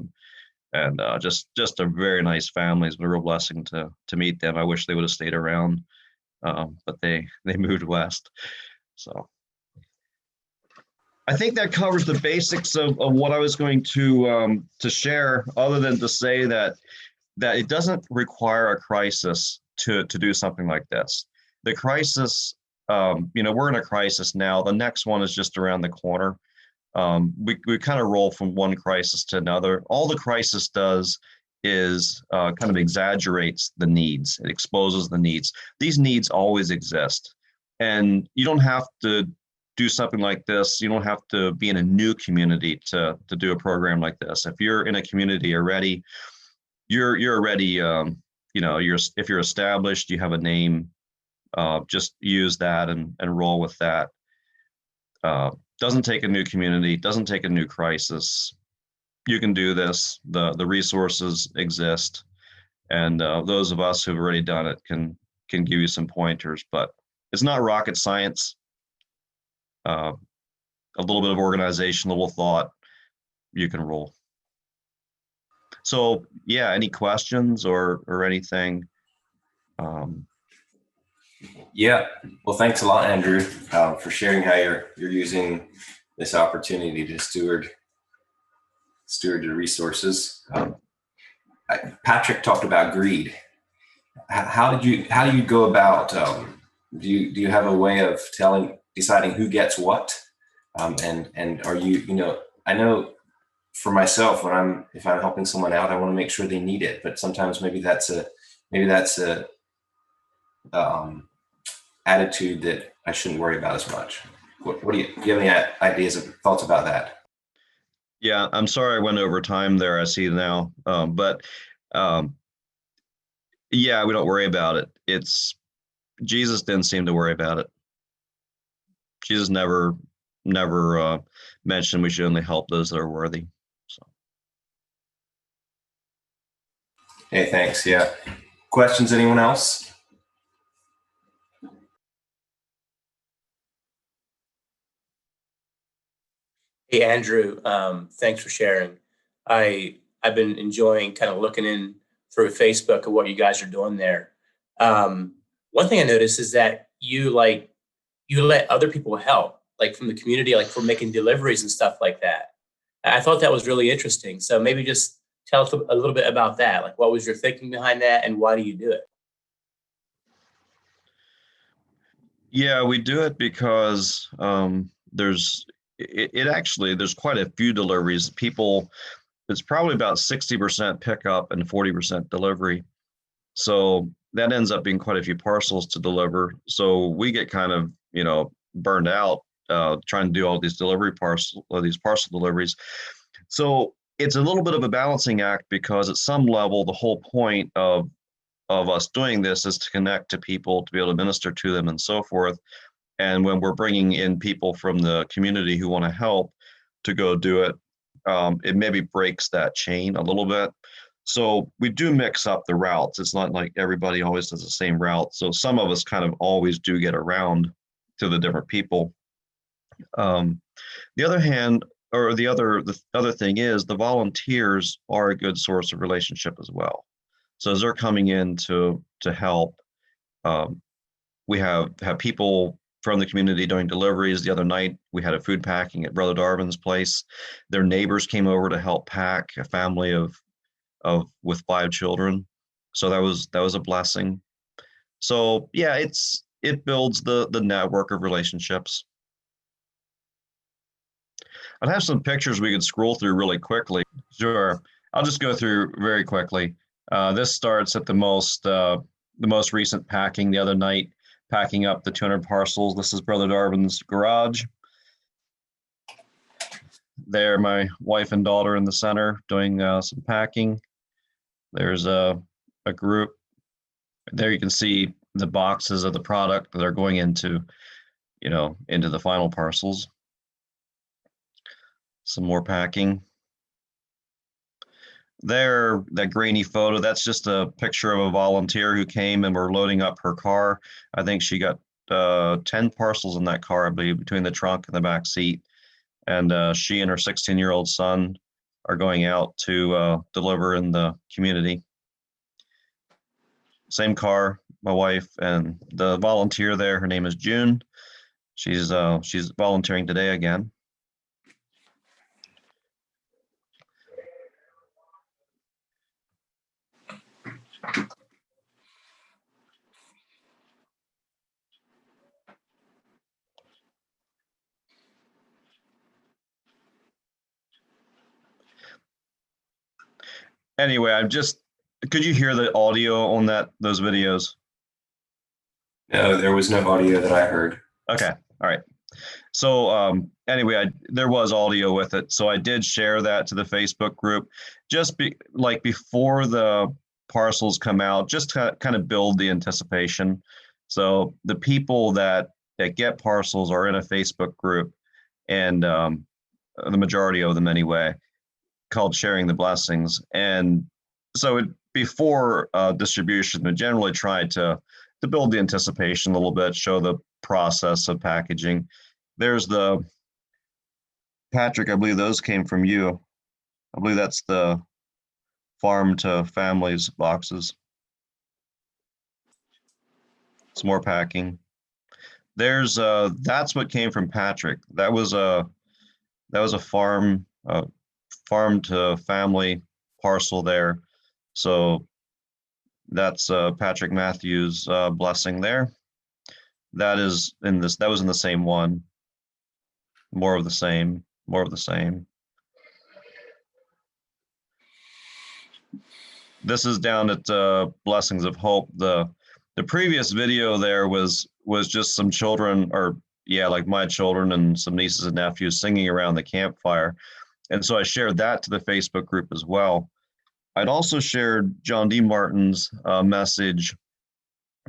and just a very nice family. It's been a real blessing to meet them. I wish they would have stayed around, but they moved west. So I think that covers the basics of what I was going to share, other than to say that it doesn't require a crisis to do something like this. The crisis, we're in a crisis now. The next one is just around the corner. We kind of roll from one crisis to another. All the crisis does is kind of exaggerates the needs. It exposes the needs. These needs always exist. And you don't have to do something like this. You don't have to be in a new community to do a program like this. If you're in a community already, you're already, if you're established, you have a name, just use that and roll with that. Doesn't take a new community, doesn't take a new crisis. You can do this. The resources exist, and those of us who've already done it can give you some pointers. But it's not rocket science. A little bit of organization, a little thought, you can roll. So yeah, any questions or anything? Yeah, well, thanks a lot, Andrew, for sharing how you're using this opportunity to steward the resources. Patrick talked about greed. How do you go about? Do you have a way of deciding who gets what? And are you, I know for myself, if I'm helping someone out, I want to make sure they need it. But sometimes maybe that's a attitude that I shouldn't worry about as much. What do you have any ideas or thoughts about that? Yeah, I'm sorry I went over time there. I see now, but yeah, we don't worry about it. It's Jesus didn't seem to worry about it. Jesus never mentioned we should only help those that are worthy. So. Hey, thanks. Yeah. Questions? Anyone else? Hey, Andrew, thanks for sharing. I've been enjoying kind of looking in through Facebook at what you guys are doing there. One thing I noticed is that you let other people help, like from the community, like for making deliveries and stuff like that. I thought that was really interesting. So maybe just tell us a little bit about that. Like, what was your thinking behind that, and why do you do it? Yeah, we do it because there's it actually there's quite a few deliveries. People, it's probably about 60% pickup and 40% delivery. So that ends up being quite a few parcels to deliver. So we get kind of, burned out trying to do all these parcel deliveries. So it's a little bit of a balancing act because at some level, the whole point of us doing this is to connect to people, to be able to minister to them and so forth. And when we're bringing in people from the community who want to help to go do it, it maybe breaks that chain a little bit. So we do mix up the routes. It's not like everybody always does the same route. So some of us kind of always do get around to the different people. The other hand, or the other thing is the volunteers are a good source of relationship as well. So as they're coming in to help, um, we have people from the community doing deliveries. The other night we had a food packing at Brother Darvin's place. Their neighbors came over to help pack, a family of with 5 children. So that was a blessing. So yeah, it builds the network of relationships. I'd have some pictures we could scroll through really quickly. Sure, I'll just go through very quickly. This starts at the most recent packing the other night, packing up the 200 parcels. This is Brother Darwin's garage. There, my wife and daughter in the center doing some packing. There's a group. There you can see the boxes of the product that are going into, into the final parcels. Some more packing. There, that grainy photo, that's just a picture of a volunteer who came and we're loading up her car. I think she got 10 parcels in that car, I believe, between the trunk and the back seat. And she and her 16-year-old son are going out to deliver in the community. Same car, my wife and the volunteer there, her name is June. She's volunteering today again. Anyway, could you hear the audio on those videos? No, there was no audio that I heard. Okay, all right. So anyway, there was audio with it. So I did share that to the Facebook group, before the parcels come out, just to kind of build the anticipation. So the people that get parcels are in a Facebook group, and the majority of them anyway, called Sharing the Blessings. And so before distribution, we generally try to build the anticipation a little bit, show the process of packaging. There's the Patrick, I believe those came from you. I believe that's the farm to families boxes. Some more packing. There's that's what came from Patrick. That was a farm to family parcel there. So that's Patrick Matthews' blessing there. That was in the same one. More of the same. This is down at Blessings of Hope. The previous video there was just some children, or like my children and some nieces and nephews singing around the campfire. And so I shared that to the Facebook group as well. I'd also shared John D. Martin's message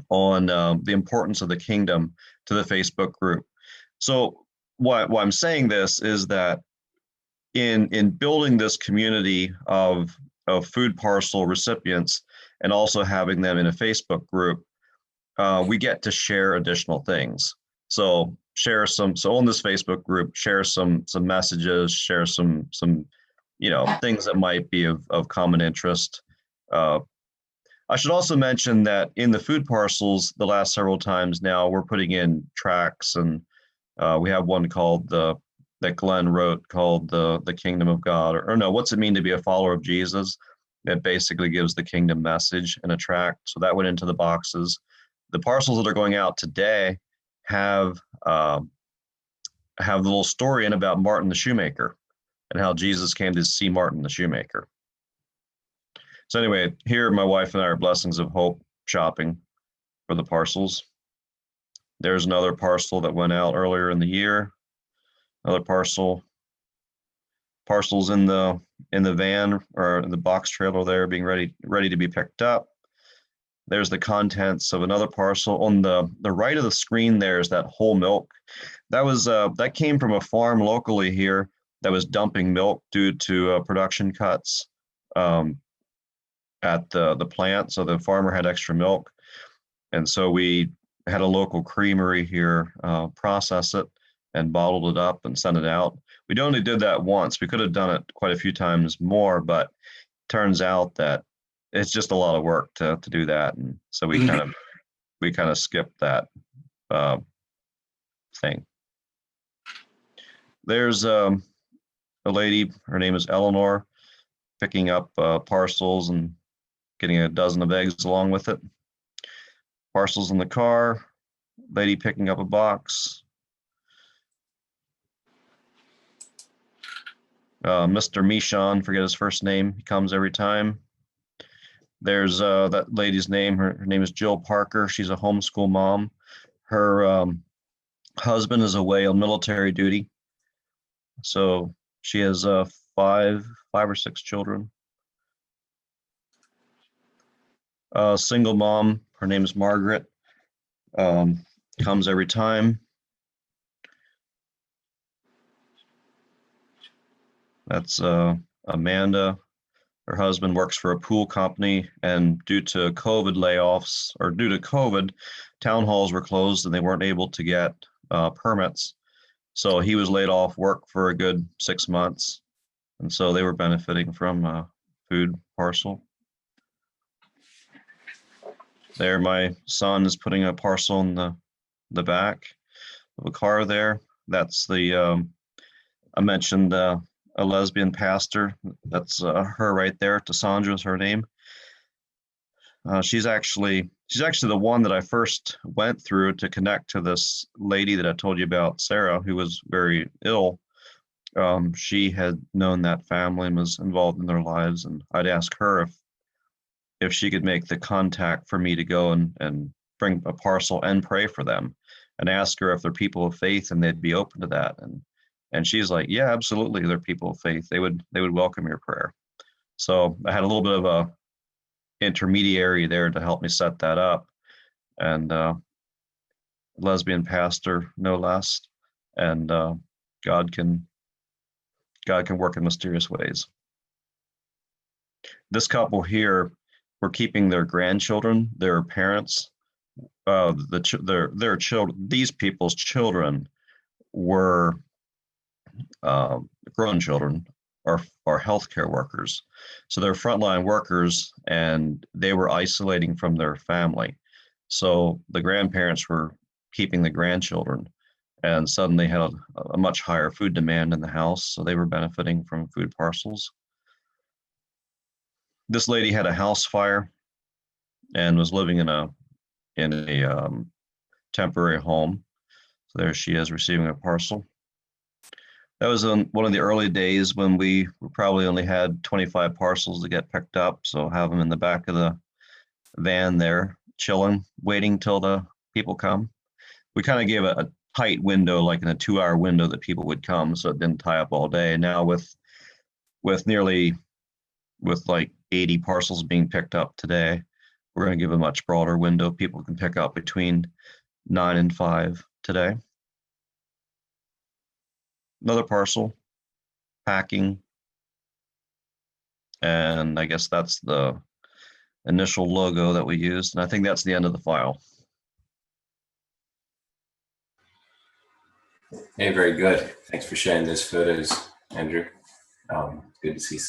on the importance of the kingdom to the Facebook group. So why I'm saying this is that in building this community of food parcel recipients and also having them in a Facebook group, we get to share additional things. So share some, so on this Facebook group, share some messages, share some things that might be of common interest. I should also mention that in the food parcels, the last several times now, we're putting in tracts, and we have one called that Glenn wrote called the Kingdom of God, or no, what's it mean to be a follower of Jesus? That basically gives the kingdom message in a tract. So that went into the boxes. The parcels that are going out today have the little story in about Martin the shoemaker and how Jesus came to see Martin the shoemaker. So anyway, here my wife and I are Blessings of Hope shopping for the parcels. There's another parcel that went out earlier in the year. Another parcels in the van or in the box trailer there being ready to be picked up. There's the contents of another parcel. On the right of the screen, there's that whole milk. That came from a farm locally here that was dumping milk due to production cuts at the plant. So the farmer had extra milk. And so we had a local creamery here process it and bottled it up and sent it out. We only did that once. We could have done it quite a few times more, but turns out that it's just a lot of work to do that. And so we kind of skipped that thing. There's a lady, her name is Eleanor, picking up parcels and getting a dozen of eggs along with it. Parcels in the car, lady picking up a box. Mr. Michon, forget his first name, he comes every time. There's that lady's name, her name is Jill Parker. She's a homeschool mom. Her husband is away on military duty. So she has five or six children. Single mom, her name is Margaret, comes every time. That's Amanda. Her husband works for a pool company, and due to COVID layoffs, or due to COVID, town halls were closed and they weren't able to get permits. So he was laid off work for a good 6 months. And so they were benefiting from a food parcel. There, my son is putting a parcel in the back of a car there. That's the, I mentioned a lesbian pastor. That's her right there. Tassandra is her name. She's actually the one that I first went through to connect to this lady that I told you about, Sarah, who was very ill. She had known that family and was involved in their lives, and I'd ask her if she could make the contact for me to go and bring a parcel and pray for them, and ask her if they're people of faith and they'd be open to that. And she's like, yeah, absolutely, they're people of faith. They would welcome your prayer. So I had a little bit of a intermediary there to help me set that up, and lesbian pastor, no less. And God can work in mysterious ways. This couple here were keeping their grandchildren, their parents, their children. These people's children were grown children, are healthcare workers. So they're frontline workers, and they were isolating from their family. So the grandparents were keeping the grandchildren, and suddenly had a much higher food demand in the house. So they were benefiting from food parcels. This lady had a house fire and was living in a temporary home. So there she is receiving a parcel. That was on one of the early days when we probably only had 25 parcels to get picked up. So have them in the back of the van there, chilling, waiting till the people come. We kind of gave a tight window, like in a 2-hour window, that people would come, so it didn't tie up all day. Now with like 80 parcels being picked up today, we're going to give a much broader window. People can pick up between 9 and 5 today. Another parcel, packing, and I guess that's the initial logo that we used, and I think that's the end of the file. Hey, very good. Thanks for sharing those photos, Andrew. Good to see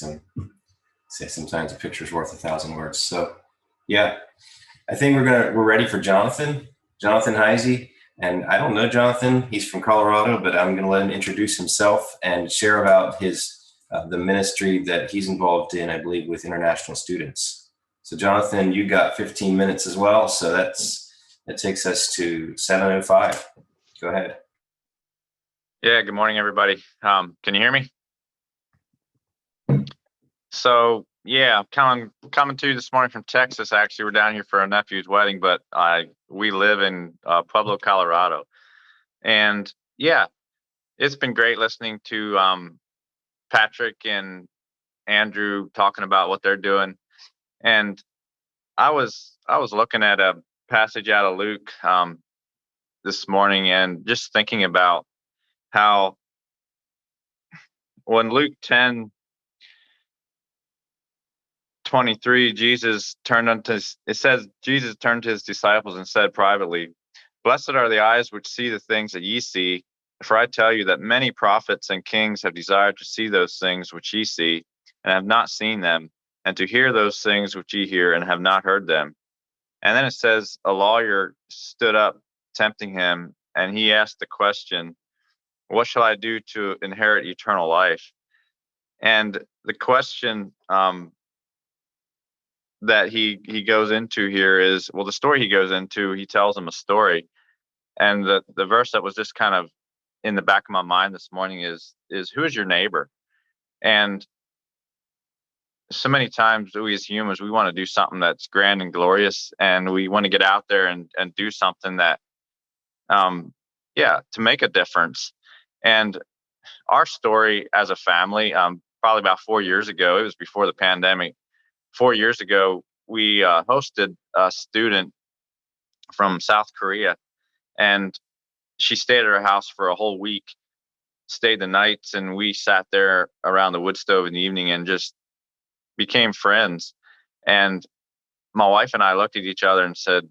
sometimes a picture's worth 1,000 words. So yeah, I think we're ready for Jonathan Heisey. And I don't know Jonathan. He's from Colorado, but I'm going to let him introduce himself and share about the ministry that he's involved in, I believe, with international students. So Jonathan, you got 15 minutes as well. So that takes us to 7:05. Go ahead. Yeah, good morning, everybody. Can you hear me? So, yeah, coming to you this morning from Texas. Actually, we're down here for our nephew's wedding, but we live in Pueblo, Colorado. And yeah, it's been great listening to Patrick and Andrew talking about what they're doing. And I was looking at a passage out of Luke this morning and just thinking about how when Luke 10:23, it says Jesus turned to his disciples and said privately, "Blessed are the eyes which see the things that ye see, for I tell you that many prophets and kings have desired to see those things which ye see, and have not seen them, and to hear those things which ye hear, and have not heard them." And then it says a lawyer stood up tempting him, and he asked the question, "What shall I do to inherit eternal life?" And the question that he goes into here is, well, the story he goes into, he tells him a story. And the verse that was just kind of in the back of my mind this morning is who is your neighbor? And so many times we as humans, we want to do something that's grand and glorious, and we want to get out there and do something that to make a difference. And our story as a family, probably about 4 years ago, it was before the pandemic. 4 years ago, we hosted a student from South Korea, and she stayed at her house for a whole week, stayed the nights, and we sat there around the wood stove in the evening and just became friends. And my wife and I looked at each other and said,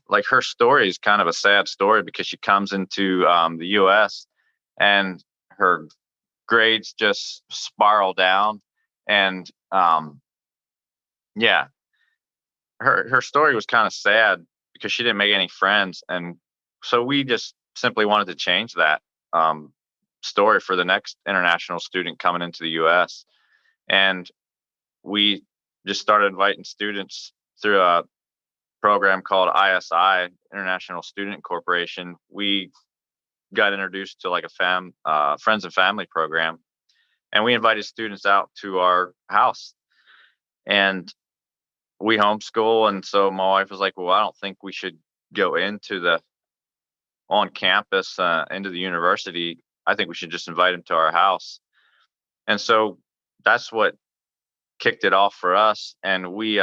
like, her story is kind of a sad story because she comes into the U.S. and her grades just spiral down, and yeah, her story was kind of sad because she didn't make any friends. And so we just simply wanted to change that um, story for the next international student coming into the US. And we just started inviting students through a program called ISI, International Student Corporation. We got introduced to like a friends and family program, and we invited students out to our house. And we homeschool, and so my wife was like, well, I don't think we should go into the on campus into the university. I think we should just invite them to our house. And so that's what kicked it off for us. And we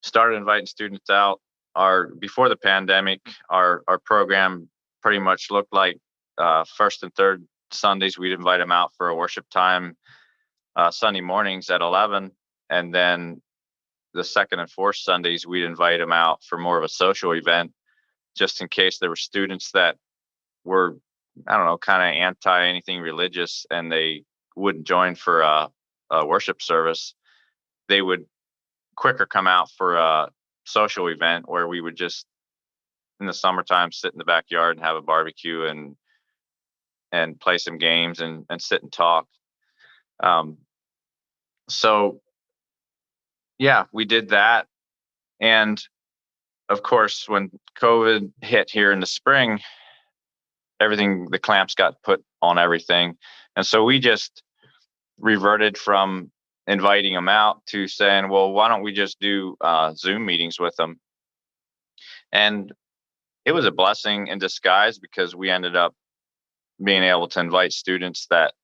started inviting students out. Our Before the pandemic, our program pretty much looked like first and third Sundays we'd invite them out for a worship time, Sunday mornings at 11, and then the second and fourth Sundays, we'd invite them out for more of a social event, just in case there were students that were, I don't know, kind of anti anything religious, and they wouldn't join for a worship service. They would quicker come out for a social event where we would just, in the summertime, sit in the backyard and have a barbecue and play some games and sit and talk. Um, so yeah, we did that. And of course, when COVID hit here in the spring, the clamps got put on everything. And so we just reverted from inviting them out to saying, well, why don't we just do Zoom meetings with them? And it was a blessing in disguise because we ended up being able to invite students that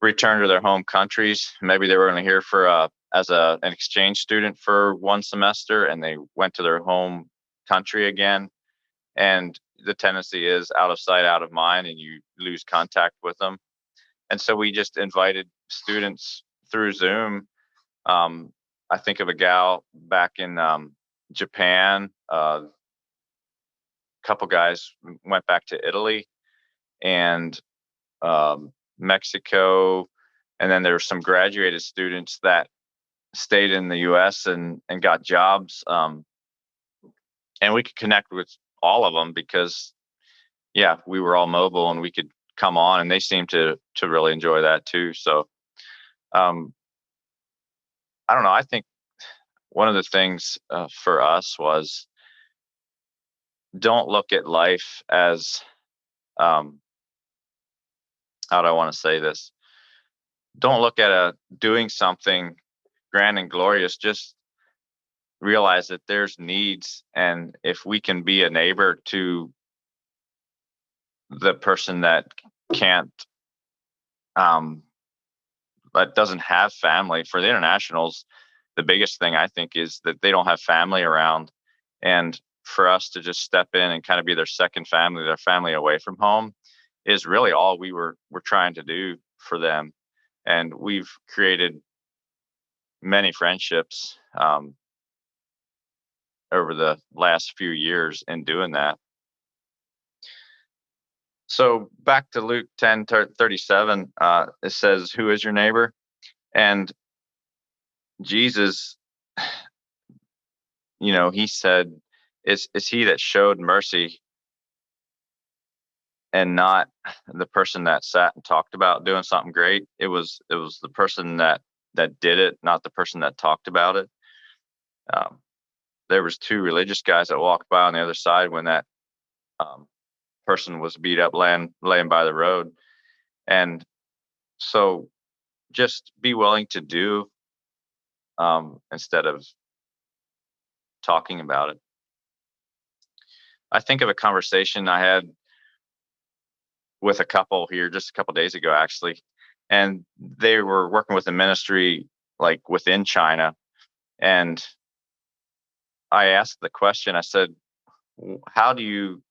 return to their home countries. Maybe they were going to here for an exchange student for one semester, and they went to their home country again. And the tendency is out of sight, out of mind, and you lose contact with them. And so we just invited students through Zoom. I think of a gal back in Japan, a couple guys went back to Italy and Mexico, and then there were some graduated students that stayed in the U.S. and got jobs. And we could connect with all of them because, yeah, we were all mobile and we could come on, and they seemed to really enjoy that too. So, I don't know. I think one of the things for us was, don't look at life as, how do I want to say this? Don't look at doing something grand and glorious. Just realize that there's needs, and if we can be a neighbor to the person that can't, that doesn't have family. For the internationals, the biggest thing I think is that they don't have family around, and for us to just step in and kind of be their second family, their family away from home, is really all we're trying to do for them. And we've created many friendships over the last few years in doing that. So back to Luke 10:37, it says, "Who is your neighbor?" And Jesus, he said, is he that showed mercy and not the person that sat and talked about doing something great. It was the person that did it, not the person that talked about it. Um, there was two religious guys that walked by on the other side when that um, person was beat up laying by the road. And so just be willing to do, instead of talking about it. I think of a conversation I had with a couple here just a couple days ago, actually, and they were working with a ministry like within China. And I asked the question, I said, how do you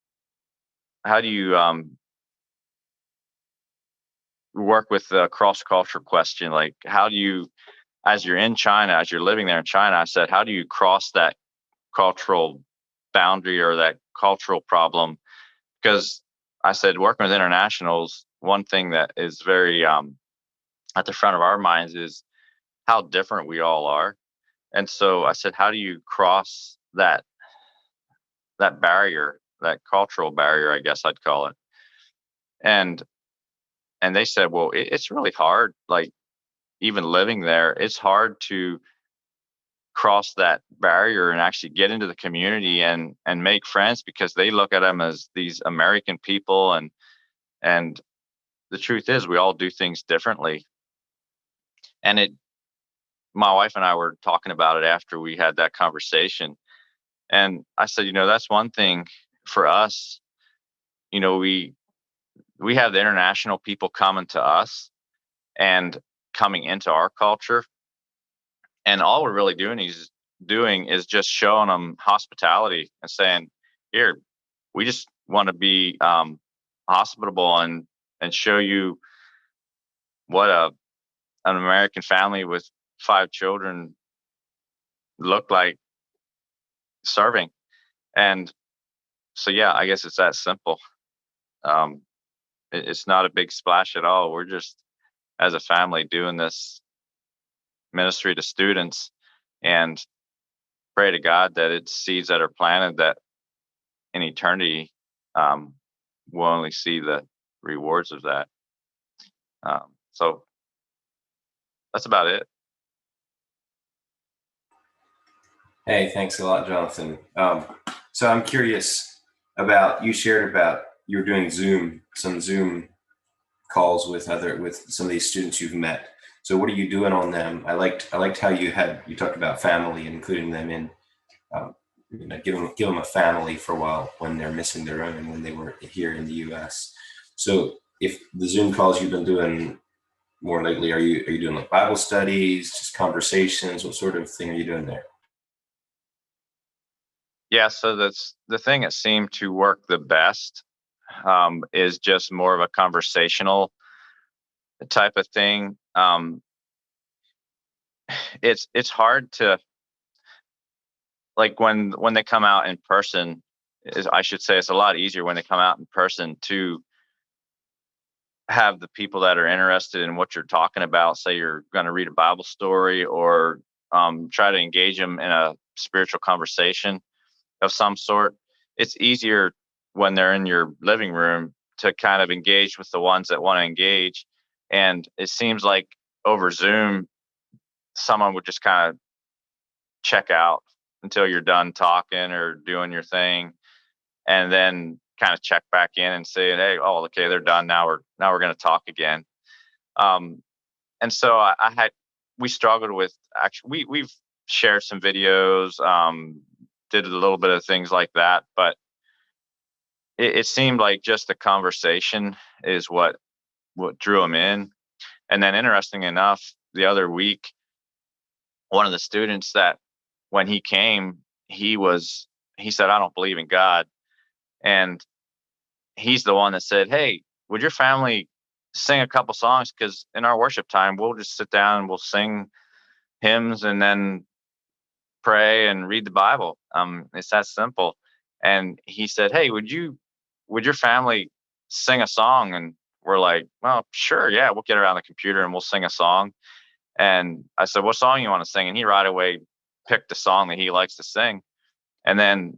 work with the cross cultural question? Like, how do you, as you're in China, as you're living there in China, I said, how do you cross that cultural boundary or that cultural problem? Because I said, working with internationals, one thing that is very at the front of our minds is how different we all are. And so I said, how do you cross that barrier, that cultural barrier, I guess I'd call it? And they said, well, it's really hard. Like, even living there, it's hard to cross that barrier and actually get into the community and make friends, because they look at them as these American people, and the truth is we all do things differently. And my wife and I were talking about it after we had that conversation, and I said, that's one thing for us. We have the international people coming to us and coming into our culture, and all we're really doing is just showing them hospitality and saying, here, we just want to be hospitable and show you what an American family with 5 children look like serving. And so, yeah, I guess it's that simple. um, it's not a big splash at all. We're just, as a family, doing this ministry to students, and pray to God that it's seeds that are planted that in eternity, we'll only see the rewards of that. So that's about it. Hey, thanks a lot, Jonathan. So I'm curious about, you shared about you were doing some Zoom calls with some of these students you've met. So what are you doing on them? I liked how you talked about family and including them in, give them a family for a while when they're missing their own, when they were here in the U.S. So if the Zoom calls you've been doing more lately, are you doing like Bible studies, just conversations? What sort of thing are you doing there? Yeah, so that's the thing that seemed to work the best, is just more of a conversational type of thing. It's hard to, like, when they come out in person, I should say it's a lot easier when they come out in person to have the people that are interested in what you're talking about. Say you're going to read a Bible story, or try to engage them in a spiritual conversation of some sort. It's easier when they're in your living room to kind of engage with the ones that want to engage. And it seems like over Zoom, someone would just kind of check out until you're done talking or doing your thing, and then kind of check back in and say, hey, oh, okay, they're done. Now we're going to talk again. And so we struggled with, actually, we've shared some videos, did a little bit of things like that, but it seemed like just the conversation is what drew them in. And then, interesting enough, the other week, one of the students, that when he came, he said, I don't believe in God. And he's the one that said, hey, would your family sing a couple songs? Because in our worship time, we'll just sit down and we'll sing hymns and then pray and read the Bible. It's that simple. And he said, hey, would your family sing a song? And we're like, well, sure, yeah, we'll get around the computer and we'll sing a song. And I said, what song you want to sing? And he right away picked a song that he likes to sing. And then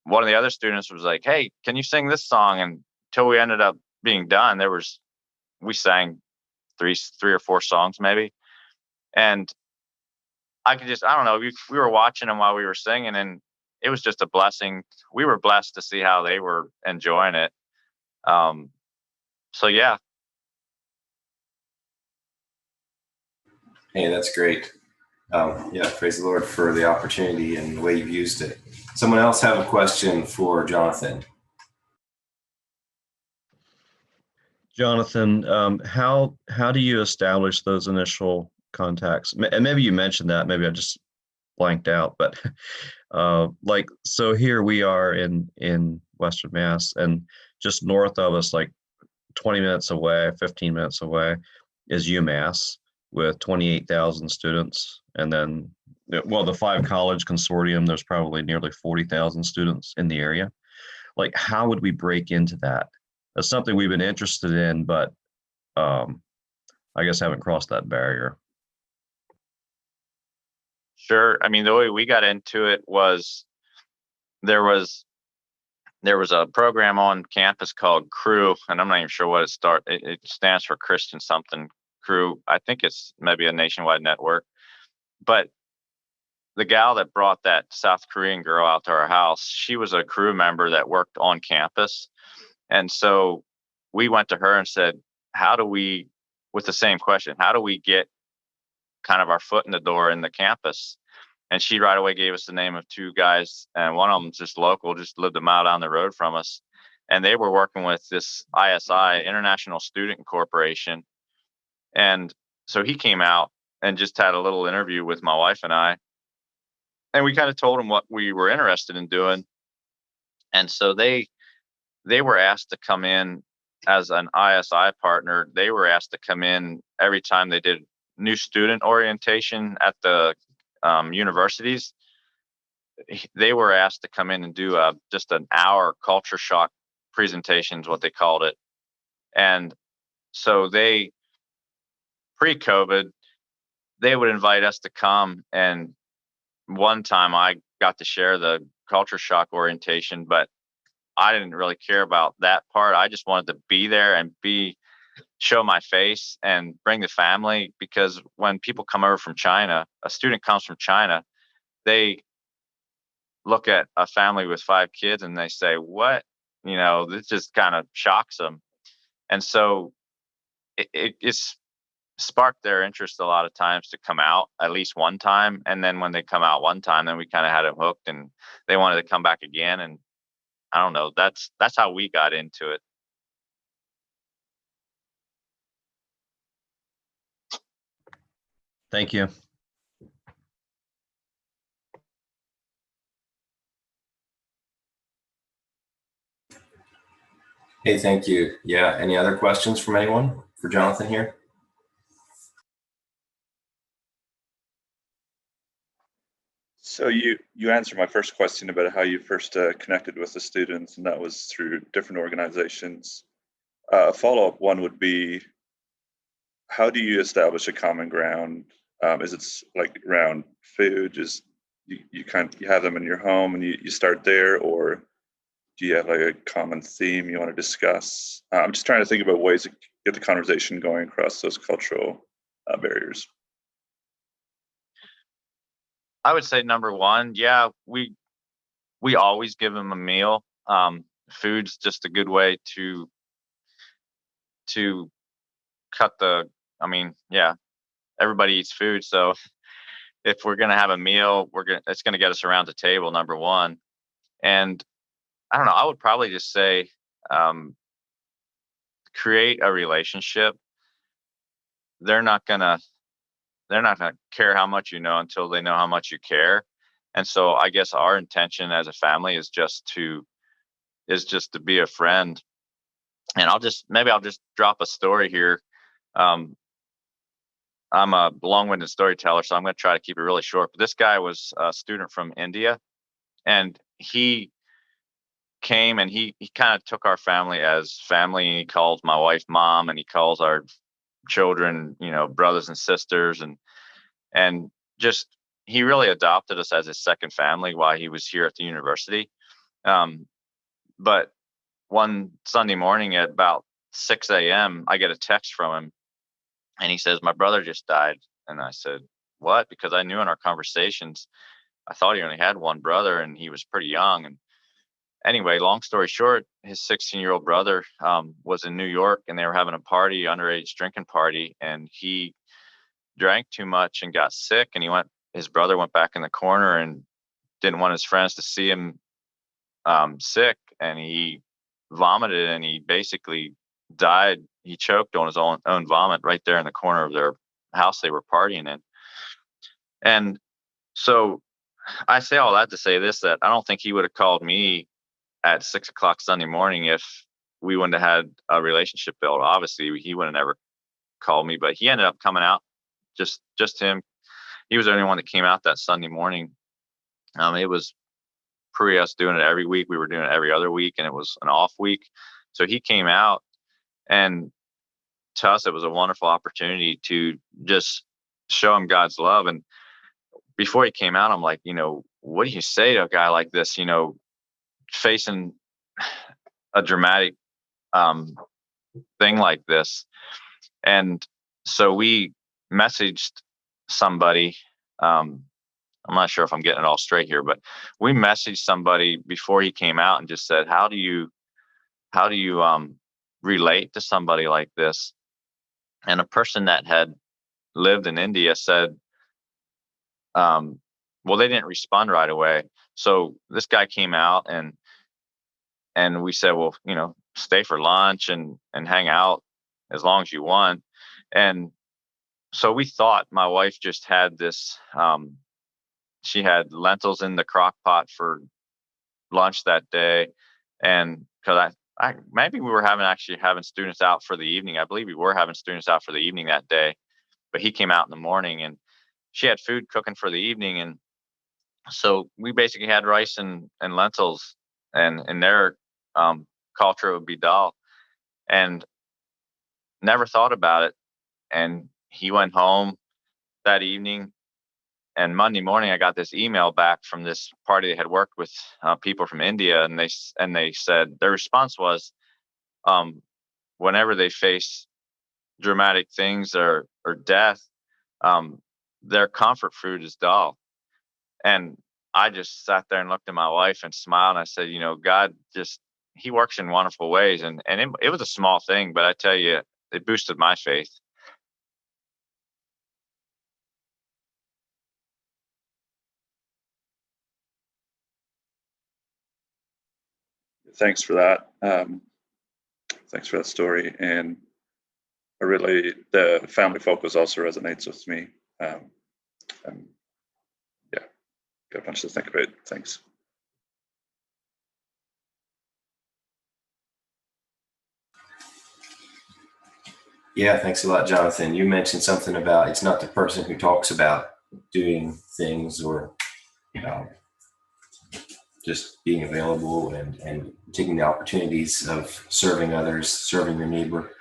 one of the other students was like, hey, can you sing this song? And until we ended up being done, we sang three or four songs maybe. And I don't know, we were watching them while we were singing, and it was just a blessing. We were blessed to see how they were enjoying it. So yeah. Hey, that's great. Yeah, praise the Lord for the opportunity and the way you've used it. Someone else have a question for Jonathan? Jonathan, how do you establish those initial contacts? And maybe you mentioned that, maybe I just blanked out, but so here we are in Western Mass, and just north of us, like 20 minutes away, 15 minutes away, is UMass with 28,000 students. And then, well, the 5 college consortium, there's probably nearly 40,000 students in the area. Like, how would we break into that? That's something we've been interested in, but I guess haven't crossed that barrier. Sure. I mean, the way we got into it was there was a program on campus called Crew, and I'm not even sure what it stands for, Christian something Crew. I think it's maybe a nationwide network. But the gal that brought that South Korean girl out to our house, she was a Crew member that worked on campus. And so we went to her and said, with the same question, how do we get kind of our foot in the door in the campus? And she right away gave us the name of 2 guys, and one of them just local, just lived a mile down the road from us. And they were working with this ISI, International Student Corporation. And so he came out and just had a little interview with my wife and I. And we kind of told him what we were interested in doing. And so they were asked to come in as an ISI partner. They were asked to come in every time they did new student orientation at the universities. They were asked to come in and do just an hour culture shock presentation is what they called it. And so pre-COVID, they would invite us to come. And one time I got to share the culture shock orientation, but I didn't really care about that part. I just wanted to be there and show my face and bring the family, because when people come over from China, a student comes from China, they look at a family with 5 kids and they say, what? This just kind of shocks them. And so it's sparked their interest a lot of times to come out at least one time. And then when they come out one time, then we kind of had them hooked and they wanted to come back again. And I don't know, that's how we got into it. Thank you. Hey, thank you. Yeah, any other questions from anyone for Jonathan here? So you answered my first question about how you first connected with the students, and that was through different organizations. A follow-up one would be, how do you establish a common ground? Is it like around food? Just you have them in your home and you start there, or do you have like a common theme you want to discuss? I'm just trying to think about ways to get the conversation going across those cultural barriers. I would say number one, yeah, we always give them a meal. Food's just a good way to cut the. I mean, yeah, everybody eats food, so if we're gonna have a meal, it's gonna get us around the table. Number one, and I don't know. I would probably just say, um, create a relationship. They're not gonna they're not gonna care how much you know until they know how much you care. And so I guess our intention as a family is just to be a friend. And I'll just drop a story here. Um, I'm a long-winded storyteller, so I'm going to try to keep it really short. But this guy was a student from India, and he came and he kind of took our family as family. He calls my wife mom, and he calls our children, brothers and sisters, and just he really adopted us as his second family while he was here at the university. Um, but one Sunday morning at about 6 a.m., I get a text from him, and he says, "My brother just died." And I said, "What?" Because I knew in our conversations, I thought he only had one brother, and he was pretty young. And anyway, long story short, his 16-year-old brother was in New York, and they were having a party, underage drinking party, and he drank too much and got sick. And his brother went back in the corner and didn't want his friends to see him sick, and he vomited, and he basically died. He choked on his own vomit right there in the corner of their house they were partying in. And so I say all that to say this, that I don't think he would have called me at 6 o'clock Sunday morning if we wouldn't have had a relationship built. Obviously, he would have never called me, but he ended up coming out, just him. He was the only one that came out that Sunday morning. It was pre us doing it every week. We were doing it every other week, and it was an off week. So he came out, and to us, it was a wonderful opportunity to just show him God's love. And before he came out, I'm like, what do you say to a guy like this, facing a dramatic um, thing like this? And so we messaged somebody. I'm not sure if I'm getting it all straight here, but we messaged somebody before he came out and just said, how do you relate to somebody like this? And a person that had lived in India said, well, they didn't respond right away. So this guy came out, and we said, well, stay for lunch and hang out as long as you want. And so we thought my wife just had this, she had lentils in the crock pot for lunch that day. And because I maybe we were having students out for the evening. I believe we were having students out for the evening that day, but he came out in the morning, and she had food cooking for the evening. And so we basically had rice and lentils, and in their culture it would be dal, and never thought about it. And he went home that evening, and Monday morning I got this email back from this party they had worked with people from India, and they said their response was, whenever they face dramatic things or death, um, their comfort food is dal. And I just sat there and looked at my wife and smiled, and I said, God he works in wonderful ways. And it was a small thing, but I tell you, it boosted my faith. Thanks for that. Thanks for that story. And the family focus also resonates with me. And yeah, got a bunch to think about. Thanks. Yeah, thanks a lot, Jonathan. You mentioned something about it's not the person who talks about doing things or uh, just being available and taking the opportunities of serving others, serving your neighbor.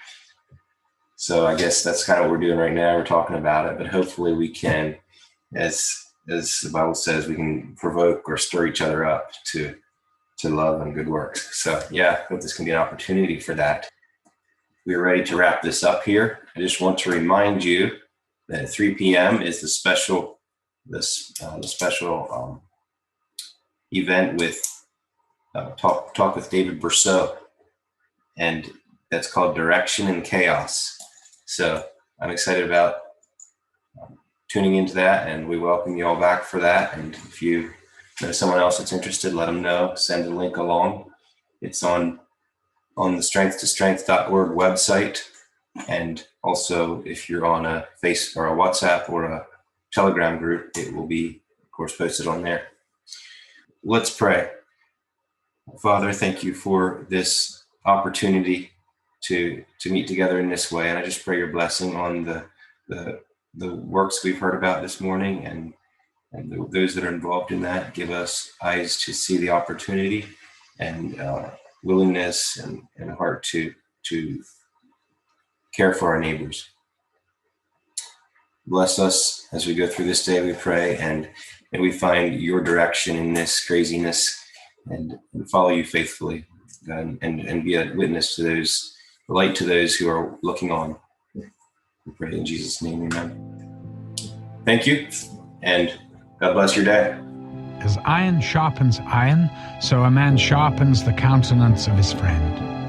So I guess that's kind of what we're doing right now. We're talking about it, but hopefully we can, as the Bible says, we can provoke or stir each other up to love and good works. So yeah, I hope this can be an opportunity for that. We're ready to wrap this up here. I just want to remind you that at 3 p.m. is the special event with talk with David Berceau, and that's called Direction in Chaos. So I'm excited about tuning into that, and we welcome you all back for that. And if you know someone else that's interested, let them know. Send a link along. It's on the strength2strength.org website, and also if you're on a Face or a WhatsApp or a Telegram group, it will be, of course, posted on there. Let's pray. Father, thank you for this opportunity to meet together in this way, and I just pray your blessing on the works we've heard about this morning, and those that are involved in that. Give us eyes to see the opportunity, and willingness and heart to care for our neighbors. Bless us as we go through this day, we pray, and we find your direction in this craziness, and follow you faithfully, and be a witness to those, a light to those who are looking on. We pray in Jesus' name, amen. Thank you, and God bless your day. As iron sharpens iron, so a man sharpens the countenance of his friend.